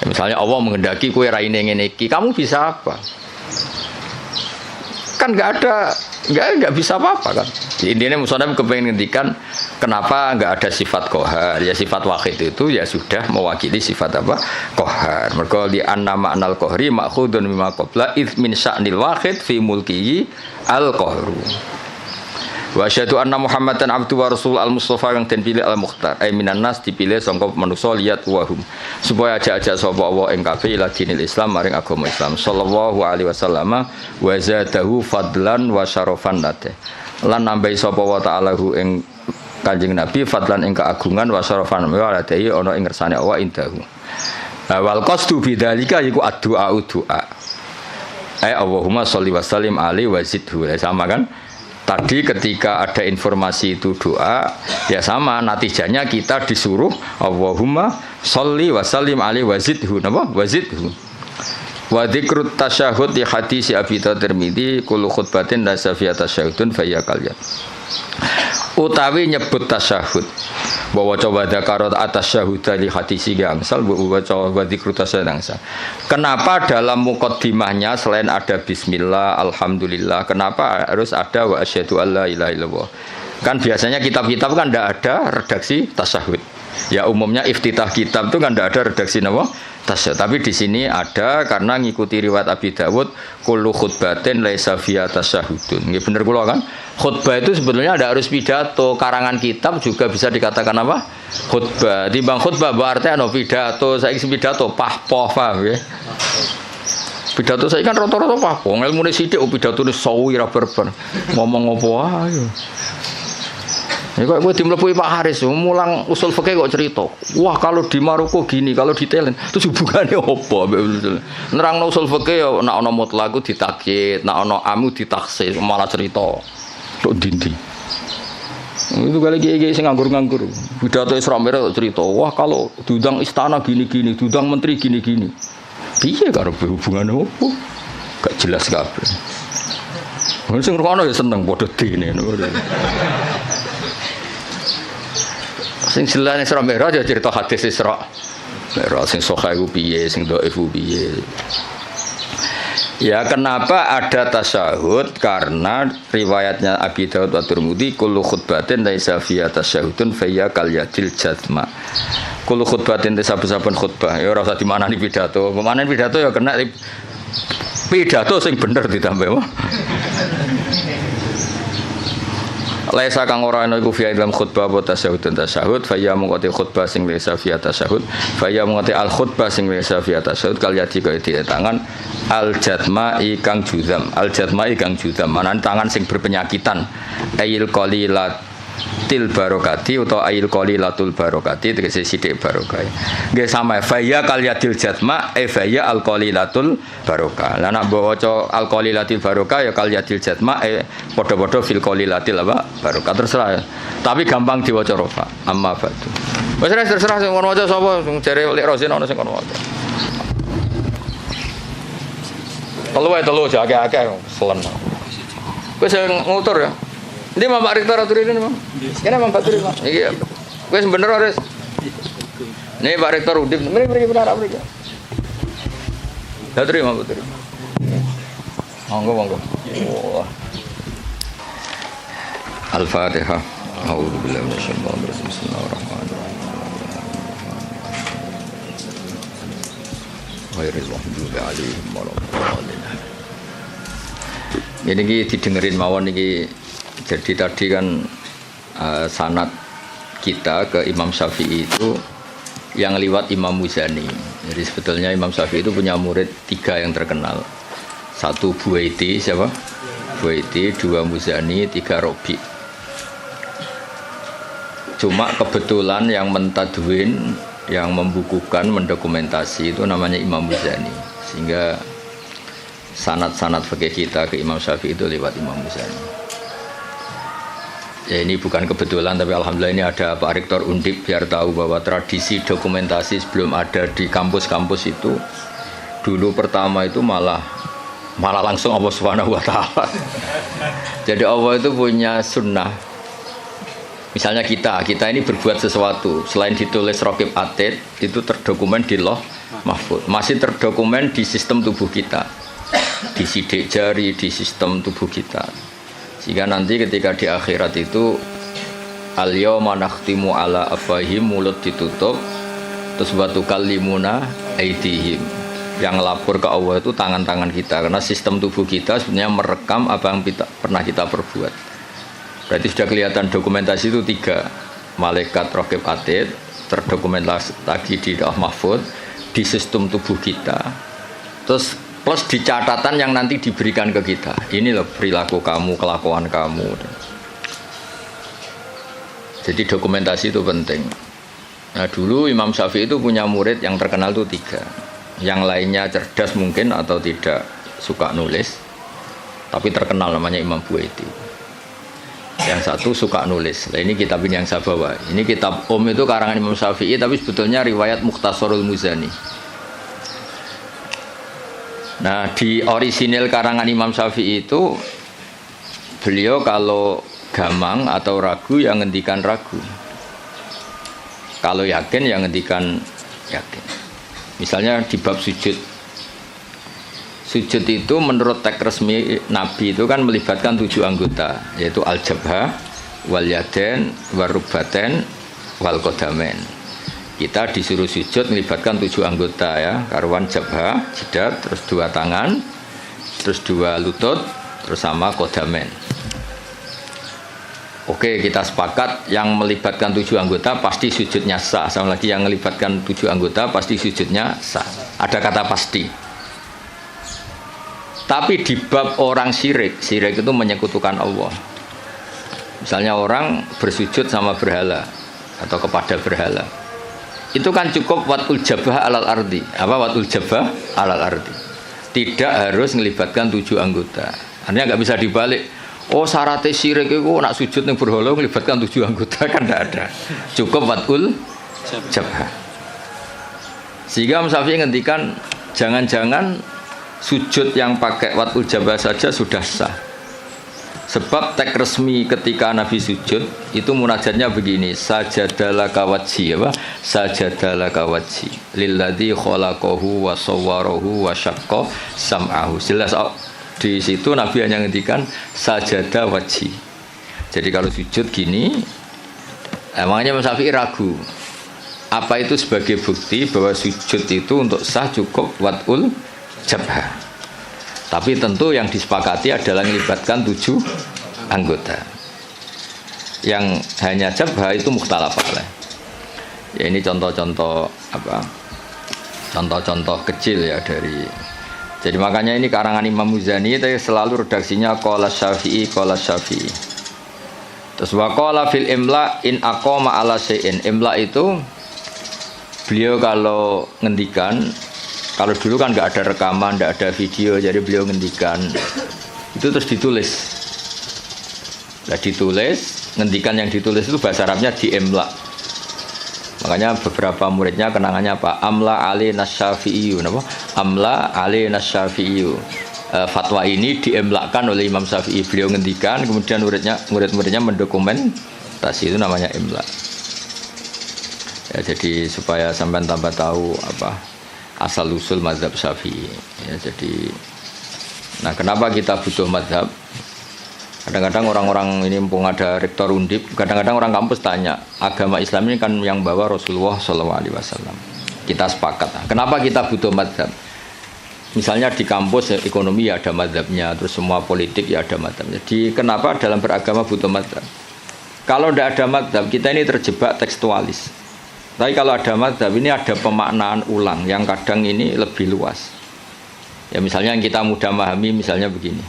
Misalnya Allah menghendaki kowe raine ngene iki, kamu bisa apa? Kan enggak bisa apa-apa kan. Intinya musannaf kepengen ngendikan kenapa enggak ada sifat qahar. Ya sifat wahid itu ya sudah mewakili sifat apa? Qahar. Mergo li anna ma'nal qahri ma'khudun mimma qabla id min sya'nil wahid fi mulkihi al-qahru. Wa asyhadu anna Muhammadan abdu wa rasul al-mustafa kang den pilih al-mukhtar ay minan nas dipilih sangka manusa liyat wa hum supaya ajak-ajak sapa Allah ing kabeh ila dinil Islam maring agama Islam sallallahu alaihi wasallam wa zadahu fadlan wa syarafan nate lan nambahi sapa wa ta'ala hu ing Kanjeng Nabi fadlan ing keagungan wa syarafan wa ladai ana ing ngersane Allah indahu wal qasdu bidzalika iku addu'a ay Allahumma sholli wa sallim alaihi wa zidhu sama kan. Tadi ketika ada informasi itu doa, ya sama natijanya kita disuruh Allahumma sholli wa sallim alaihi wa zidhu, napa? Wa zidhu. Wa dzikrut tasyahhud di hadis Abi Tirmidzi kullu khutbatin la safiya tasyahhudun fa ya kalian. Utawi nyebut tasyahud bahwa coba dakarat atas syahuda di hadisi gangsal bahwa coba dzikrut tasyahud gangsal. Kenapa dalam muqaddimahnya selain ada bismillah alhamdulillah kenapa harus ada wa asyhadu alla ilaha illallah? Kan biasanya kitab-kitab kan tidak ada redaksi tasyahud. Ya umumnya iftitah kitab itu kan tidak ada redaksi nama tasyahud. Tapi di sini ada karena ngikuti riwayat Abi Dawud kullu khutbatin laisa fiha tasyahudun. Nggih bener kula kan? Khutbah itu sebetulnya tidak harus pidato. Karangan kitab juga bisa dikatakan apa? Khutbah. Timbang khutbah berarti ana pidato. Saiki pidato pahpoh paham nggih. Pidato saiki kan rata-rata pahpoh. Ilmune sithik pidatone sawi ra berber. Ngomong apa ae. Ya kok gue dimlepuhi Pak Haris, mulang usul fikih kok cerita. Wah kalau di Maroko gini, kalau di Thailand, terus hubungannya apa? Nerangno usul fikih ya nek ana mutlaq ditakyid, nek ana amu ditaksis, malah cerita. Tok dindi. Itu kali kiai sing nganggur-nganggur. Pidato Isra Mi'raj cerita. Wah kalau diundang istana gini-gini, diundang menteri gini-gini. Piye karo hubungannya apa? Gak jelas kabeh. Sing ngrungokno ya seneng padha dene. Sing selane Isra Mi'raj ya cerita hadis Isra Mi'raj sing sahih ku piye sing dhaif ku piye Ya kenapa ada tasyahud? Karena riwayatnya Abi Daud wa Tirmidzi kullu khutbatin laisa fiha tasyahudun fayya kal yadil jazma. Kullu khutbatin saben-saben khutbah ya ora usah dimanani pidato. Pemanen pidato ya kena pidato sing bener ditambah. Laisa kang ora ana iku fi dalam khutbah wa tasyahud fayya mungkoti khutbah sing laisa fi tasyahud fayya mungkoti al khutbah sing laisa fi tasyahud kal yadi kaya di tangan al jatma'i kang juzam manan tangan sing berpenyakitan ayil qalilatil barokati utawa ayil qalilatul barokati tegese sithik barokah nggih sama fayya kal yadil jatma fayya al qalilatul barokah lah nek mbok waca al qalilatil barokah ya kal yadil jatma padha-padha fil qalilatil apa barokah terserah ya. Tapi gampang diwaca rofa amma batu wis terserah sing ngono waca sapa sing jare Lek Rosin ana sing ngono waca telu akeh-akeh selen wis ngutur ya. Ini Bapak Rektor atur ini, Bang. Ini Bapak Rektor, Bang. Iki wis bener ora, Res? Ini Pak Rektor Udip, mriki benar mriki. Ya terima, Pak. Monggo. Wah. Al-Fatihah. A'udzu billahi minasyaitonir rajim. Bismillahirrahmanirrahim. Ghairil maghdubi 'alaihim waladdallin. Ini didengerin mawon iki. Jadi tadi kan sanad kita ke Imam Syafi'i itu yang liwat Imam Muzani. Jadi sebetulnya Imam Syafi'i itu punya murid 3 yang terkenal. 1 Buaiti, siapa? Buaiti, 2 Muzani, 3 Robi. Cuma kebetulan yang mentadwin, yang membukukan, mendokumentasi itu namanya Imam Muzani. Sehingga sanad-sanad fikih kita ke Imam Syafi'i itu lewat Imam Muzani. Ya ini bukan kebetulan tapi alhamdulillah ini ada Pak Rektor Undip biar tahu bahwa tradisi dokumentasi sebelum ada di kampus-kampus itu dulu pertama itu malah langsung Allah Subhanahu wa taala. Jadi Allah itu punya sunnah. Misalnya kita ini berbuat sesuatu selain ditulis Raqib Atid itu terdokumen di Lauh Mahfuz. Masih terdokumen di sistem tubuh kita. Di sidik jari, di sistem tubuh kita. Sehingga nanti ketika di akhirat itu al-yawma nakhtimu ala afwahihim, mulut ditutup, terus batu kalimuna aidihim, yang lapor ke Allah itu tangan-tangan kita, karena sistem tubuh kita sebenarnya merekam apa yang pernah kita perbuat. Berarti sudah kelihatan dokumentasi itu 3 malaikat Raqib Atid terdokumentasi lagi di Lauh Mahfuz di sistem tubuh kita, terus plus di catatan yang nanti diberikan ke kita. Ini loh perilaku kamu, kelakuan kamu. Jadi dokumentasi itu penting. Nah dulu Imam Syafi'i itu punya murid yang terkenal itu 3. Yang lainnya cerdas mungkin atau tidak suka nulis, tapi terkenal namanya Imam Buaiti. Yang satu suka nulis. Nah, ini kitab ini yang saya bawa. Ini kitab itu karangan Imam Syafi'i, tapi sebetulnya riwayat Mukhtasarul Muzani. Nah di orisinil karangan Imam Syafi'i itu beliau kalau gamang atau ragu yang ngendikan ragu, kalau yakin yang ngendikan yakin. Misalnya di bab sujud itu menurut teks resmi Nabi itu kan melibatkan 7 anggota, yaitu al-jabhah, wal yaden, warubaten, wal qadamen. Kita disuruh sujud melibatkan 7 anggota ya, karuan jabhah, jidat, terus 2 tangan, terus 2 lutut, terus sama qadamen. Oke, kita sepakat yang melibatkan 7 anggota pasti sujudnya sah. Sama lagi yang melibatkan 7 anggota pasti sujudnya sah. Ada kata pasti. Tapi di bab orang syirik itu menyekutukan Allah. Misalnya orang bersujud sama berhala atau kepada berhala. Itu kan cukup watul jabah alal ardi. Apa watul jabah alal ardi? Tidak harus melibatkan 7 anggota. Artinya nggak bisa dibalik. Oh syaratnya syirik itu nak sujud yang berhala melibatkan 7 anggota kan tidak ada. Cukup watul jabah. Sehingga Imam Syafi'i ngendikan jangan-jangan sujud yang pakai watul jabah saja sudah sah. Sebab teks resmi ketika Nabi sujud itu munajatnya begini, sajadalaka wajhi apa? Sajadalaka wajhi lilladzi khalaqahu wa sawwarahu wa syaqqa sam'ahu. Jelas di situ Nabi hanya ngendikan sajada wajhi. Jadi kalau sujud gini, emangnya Imam Syafi'i ragu. Apa itu sebagai bukti bahwa sujud itu untuk sah cukup watul jabhah. Tapi tentu yang disepakati adalah melibatkan 7 anggota. Yang hanya jabhah itu mukhtalaf alaih. Ya ini contoh-contoh apa? Contoh-contoh kecil ya dari. Jadi makanya ini karangan Imam Muzani itu selalu redaksinya qala Syafi'i qala Syafi'i. Terus wa qala fil imla in aqama ala syai'in. Imla itu beliau kalau ngendikan, kalau dulu kan nggak ada rekaman, nggak ada video, jadi beliau ngendikan itu terus ditulis. Nah, ditulis, ngendikan yang ditulis itu bahasa Arabnya diemla. Makanya beberapa muridnya kenangannya apa? Amla ali nasyafi'iyu, apa? Amla ali nasyafi'iyu. Fatwa ini diemlakan oleh Imam Syafi'i. Beliau ngendikan, kemudian murid-muridnya mendokumentasi, itu namanya emla. Ya, jadi supaya sampai tambah tahu apa asal usul mazhab Syafi'i. Ya, jadi, nah kenapa kita butuh mazhab? Kadang-kadang orang-orang ini mumpung ada rektor Undip, kadang-kadang orang kampus tanya, agama Islam ini kan yang bawa Rasulullah SAW. Kita sepakat. Nah, kenapa kita butuh mazhab? Misalnya di kampus ya, ekonomi ya ada mazhabnya, terus semua politik ya ada mazhabnya. Jadi kenapa dalam beragama butuh mazhab? Kalau tidak ada mazhab, kita ini terjebak tekstualis. Tapi kalau ada mazhab ini ada pemaknaan ulang yang kadang ini lebih luas. Ya misalnya yang kita mudah memahami misalnya begini.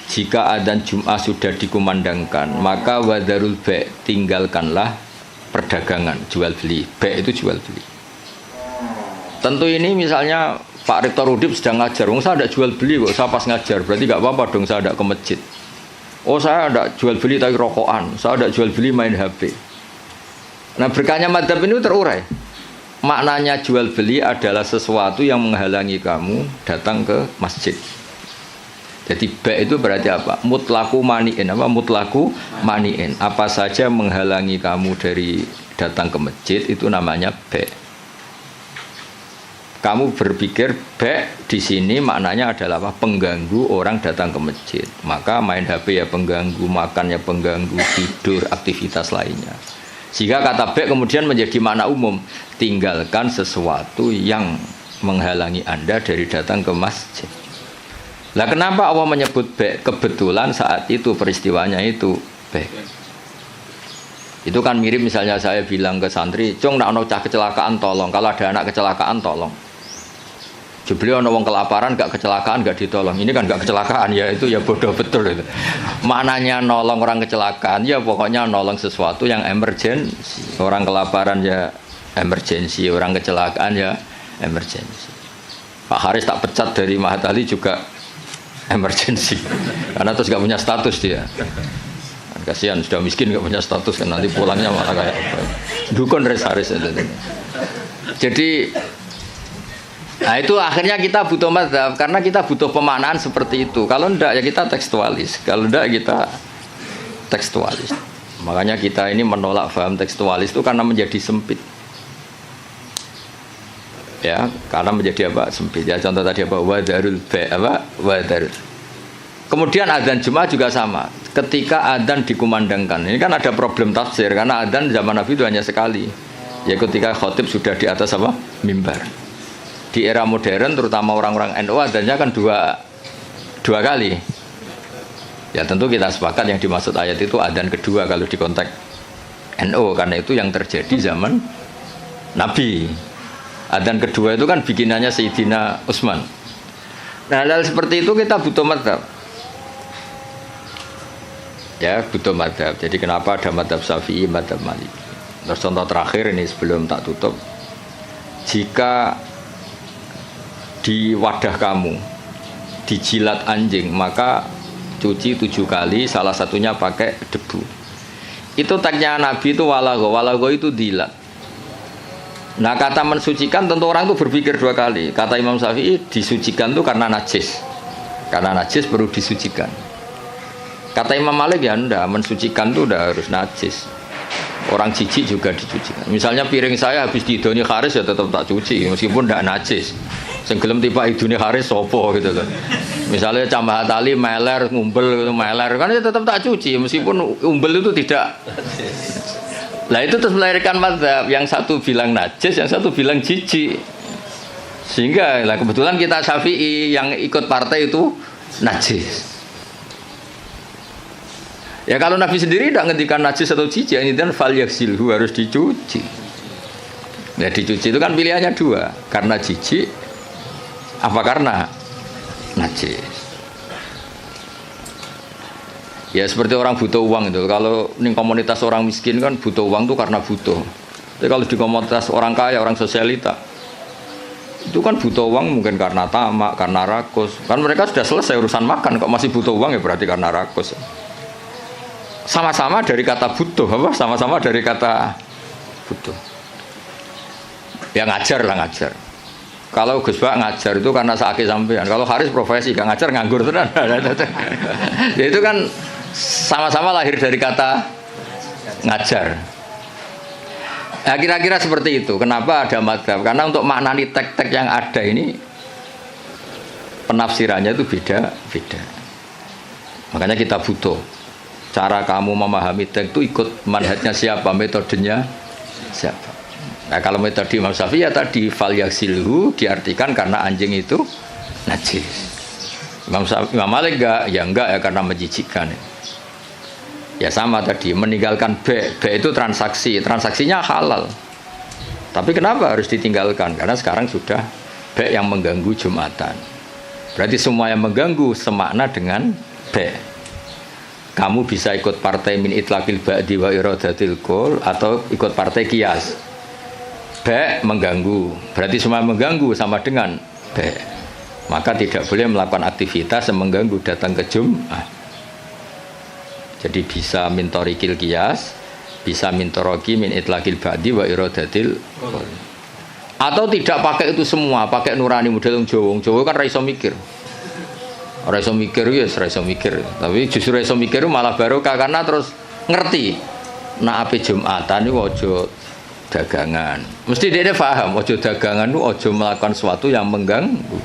Jika adzan Jum'ah sudah dikumandangkan, maka wadarul bai', tinggalkanlah perdagangan, jual beli. Bai' itu jual beli. Tentu ini misalnya Pak Rektor Udip sedang ngajar, saya tidak jual beli kok, saya pas ngajar, berarti nggak apa-apa dong saya tidak ke masjid. Oh saya tidak jual beli tapi rokokan, saya tidak jual beli main HP. Nah berkahnya madhab ini terurai. Maknanya jual beli adalah sesuatu yang menghalangi kamu datang ke masjid. Jadi ba' itu berarti apa? Mutlaku mani'in. Apa mutlaku mani'in? Apa saja menghalangi kamu dari datang ke masjid itu namanya ba'. Kamu berpikir ba' di sini maknanya adalah apa? Pengganggu orang datang ke masjid. Maka main HP ya pengganggu, makan ya pengganggu, tidur, aktivitas lainnya. Sehingga kata ba' kemudian menjadi makna umum, tinggalkan sesuatu yang menghalangi Anda dari datang ke masjid. Lah kenapa Allah menyebut ba'? Kebetulan saat itu peristiwanya itu ba'. Itu kan mirip misalnya saya bilang ke santri, "Cung, nak ono cah kecelakaan tolong. Kalau ada anak kecelakaan tolong." Jebule ono wong kelaparan gak kecelakaan gak ditolong. Ini kan gak kecelakaan ya, itu ya bodoh betul itu. Maknanya nolong orang kecelakaan ya pokoknya nolong sesuatu yang emergensi. Orang kelaparan ya emergensi, orang kecelakaan ya emergensi. Pak Haris tak pecat dari Mahat Ali juga emergensi. Karena terus gak punya status dia. Kasihan sudah miskin gak punya status kan nanti pulangnya malah kayak dukun Haris itu. Jadi nah itu akhirnya kita butuh mazhab karena kita butuh pemaknaan seperti itu. Kalau enggak ya kita tekstualis. Kalau enggak kita tekstualis. Makanya kita ini menolak paham tekstualis itu karena menjadi sempit. Ya, karena menjadi apa? Sempit. Ya contoh tadi apa? Wadarul ba' apa? Wadarul. Kemudian adzan Jumat juga sama. Ketika adzan dikumandangkan. Ini kan ada problem tafsir karena adzan zaman Nabi itu hanya sekali. Ya ketika khotib sudah di atas apa? Mimbar. Di era modern terutama orang-orang NU adanya kan dua kali. Ya tentu kita sepakat yang dimaksud ayat itu adzan kedua kalau di konteks NU karena itu yang terjadi zaman Nabi. Adzan kedua itu kan bikinannya Sayyidina Utsman. Nah hal seperti itu kita butuh mazhab. Ya butuh mazhab. Jadi kenapa ada mazhab Syafi'i, mazhab Maliki. Terus contoh terakhir ini sebelum tak tutup. Jika di wadah kamu dijilat anjing maka cuci 7 kali, salah satunya pakai debu. Itu tagnya Nabi itu walago itu dilat. Nah kata mensucikan tentu orang itu berpikir 2 kali. Kata Imam Syafi'i disucikan itu karena najis perlu disucikan. Kata Imam Malik ya enggak, mensucikan itu udah harus najis. Orang jijik juga dicucikan. Misalnya piring saya habis diidoni kharis ya tetap tak cuci meskipun enggak najis. Sing gelem tiba idune kharis sopo gitu loh. Misalnya cambahat tali meler ngumpel gitu meler kan ya tetap tak cuci meskipun umbel itu tidak. Lah itu terus melahirkan mazhab yang satu bilang najis, yang satu bilang jijik. Sehingga lah kebetulan kita Syafi'i yang ikut partai itu najis. Ya kalau Nabi sendiri tidak ngendikan najis atau jijik, ini kan fal yaksilhu harus dicuci. Ya dicuci itu kan pilihannya dua, karena jijik apa karena najis. Ya seperti orang butuh uang itu. Kalau di komunitas orang miskin kan butuh uang itu karena butuh. Tapi kalau di komunitas orang kaya, orang sosialita, itu kan butuh uang mungkin karena tamak, karena rakus. Kan mereka sudah selesai urusan makan, kok masih butuh uang ya berarti karena rakus. Sama-sama dari kata butuh, apa? Sama-sama dari kata butuh. Ya ngajar lah ngajar. Kalau Gus Bak ngajar itu karena sakit sampean. Kalau Haris profesi, gak ngajar nganggur tenan. Ya itu kan sama-sama lahir dari kata ngajar. Ya kira-kira seperti itu. Kenapa ada madzhab? Karena untuk maknani tek-tek yang ada ini penafsirannya itu beda-beda. Makanya kita butuh. Cara kamu memahami teks itu ikut manhajnya siapa, metodenya siapa. Nah kalau metode Imam Syafi'i ya tadi fal yaksilhu diartikan karena anjing itu najis. Imam Malik enggak ya karena menjijikkan. Ya sama tadi meninggalkan B itu transaksinya halal. Tapi kenapa harus ditinggalkan? Karena sekarang sudah B yang mengganggu Jumatan. Berarti semua yang mengganggu semakna dengan B. Kamu bisa ikut partai min itlaqil ba'di wa iradatil qul atau ikut partai qiyas. B mengganggu. Berarti semua mengganggu sama dengan B. Maka tidak boleh melakukan aktivitas yang mengganggu datang ke Jum'ah. Jadi bisa min tariqil qiyas, bisa min taraqi min itlaqil ba'di wa iradatil qul. Atau tidak pakai itu semua, pakai nurani model Jawa. Jawa kan ra iso mikir. Ora iso mikir ya, ora iso mikir. Tapi justru iso mikir malah barokah karena terus ngerti. Nah ape Jumatan niku aja dagangan. Mesti dia paham aja dagangan niku aja melakukan sesuatu yang mengganggu.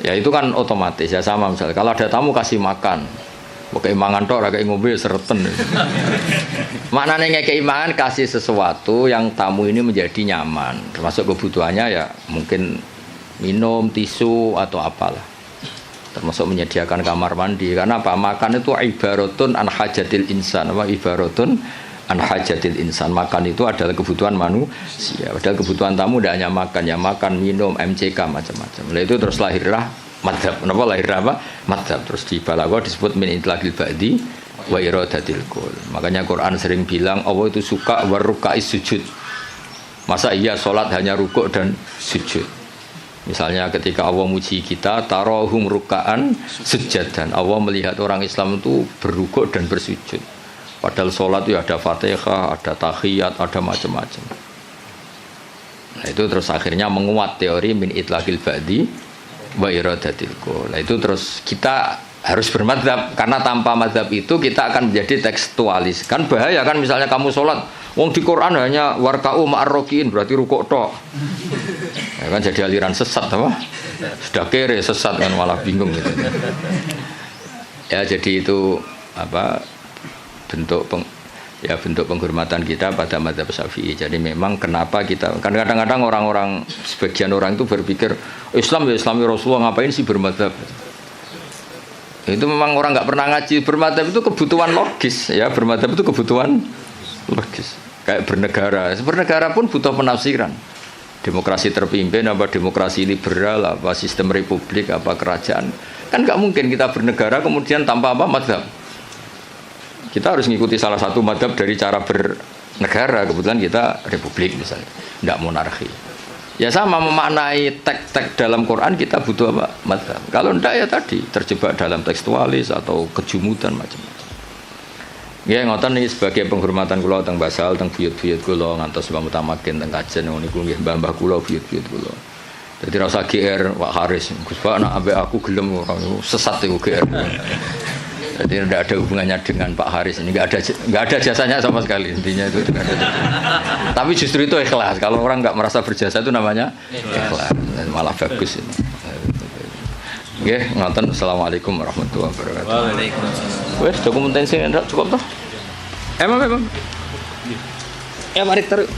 Ya itu kan otomatis ya sama misalnya kalau ada tamu kasih makan. Pakai mangan tok ora kayak ngombe sereten. Maknane ngekeki mangan kasih sesuatu yang tamu ini menjadi nyaman. Termasuk kebutuhannya ya mungkin minum, tisu atau apalah, termasuk menyediakan kamar mandi. Karena apa? Makan itu ibaratun an hajatil insan. Apa ibaratun an hajatil insan? Makan itu adalah kebutuhan manusia. Padahal kebutuhan tamu tidak hanya makan, ya makan, minum, MCK macam-macam. Lalu itu terus lahirlah madzhab. Kenapa lahir apa? Madzhab. Terus di Balaghah disebut min itlaqil ba'di wa iradatil qul. Makanya Quran sering bilang Allah itu suka waruka'is sujud. Masa iya sholat hanya rukuk dan sujud? Misalnya ketika Allah muji kita, tarahum ruka'an sujadan. Allah melihat orang Islam itu berrukuk dan bersujud. Padahal sholat itu ada Fatihah, ada tahiyat, ada macam-macam. Nah itu terus akhirnya menguat teori min itlaqil ba'di wa iradatil qul. Nah itu terus kita harus bermadzhab karena tanpa madzhab itu kita akan menjadi tekstualis. Kan bahaya kan misalnya kamu sholat, wong di Quran hanya warka'u ma'arrokiin berarti rukuk tok. Ya kan jadi aliran sesat apa? Sudah kere sesat kan malah bingung gitu. Ya jadi itu apa bentuk penghormatan kita pada madzhab Syafi'i. Jadi memang kenapa kita kan kadang-kadang orang-orang sebagian orang itu berpikir Islam ya Islami Rasulullah ngapain sih bermadzhab? Itu memang orang nggak pernah ngaji. Bermadzhab itu kebutuhan logis ya, bermadzhab itu kebutuhan logis. Kayak bernegara pun butuh penafsiran. Demokrasi terpimpin apa demokrasi liberal apa sistem republik apa kerajaan, kan nggak mungkin kita bernegara kemudian tanpa apa madzhab. Kita harus mengikuti salah satu madzhab dari cara bernegara. Kebetulan kita republik misalnya, nggak monarki. Ya sama memaknai teks-teks dalam Quran kita butuh apa madzhab. Kalau ndak ya tadi terjebak dalam tekstualis atau kejumudan macam-macam. Ya ngoten niki sebagai penghormatan kula teng basal teng buyut-buyut kula ngantos Mbah Mutamakin teng kajen niku nggih mbah-mbah kula buyut-buyut kula. Jadi rasa GR Pak Haris, Gus Pak nak ambek aku gelem orang itu sesat itu GR. Jadi tidak ada hubungannya dengan Pak Haris ini, nggak ada jasanya sama sekali intinya itu. Tidak ada. Tapi justru itu ikhlas. Kalau orang nggak merasa berjasa itu namanya ikhlas, malah bagus ini. Oke, ngoten. Assalamualaikum warahmatullahi wabarakatuh. Waalaikumsalam. Wes dokumentasi cukup toh? Emang. Ya mari terus.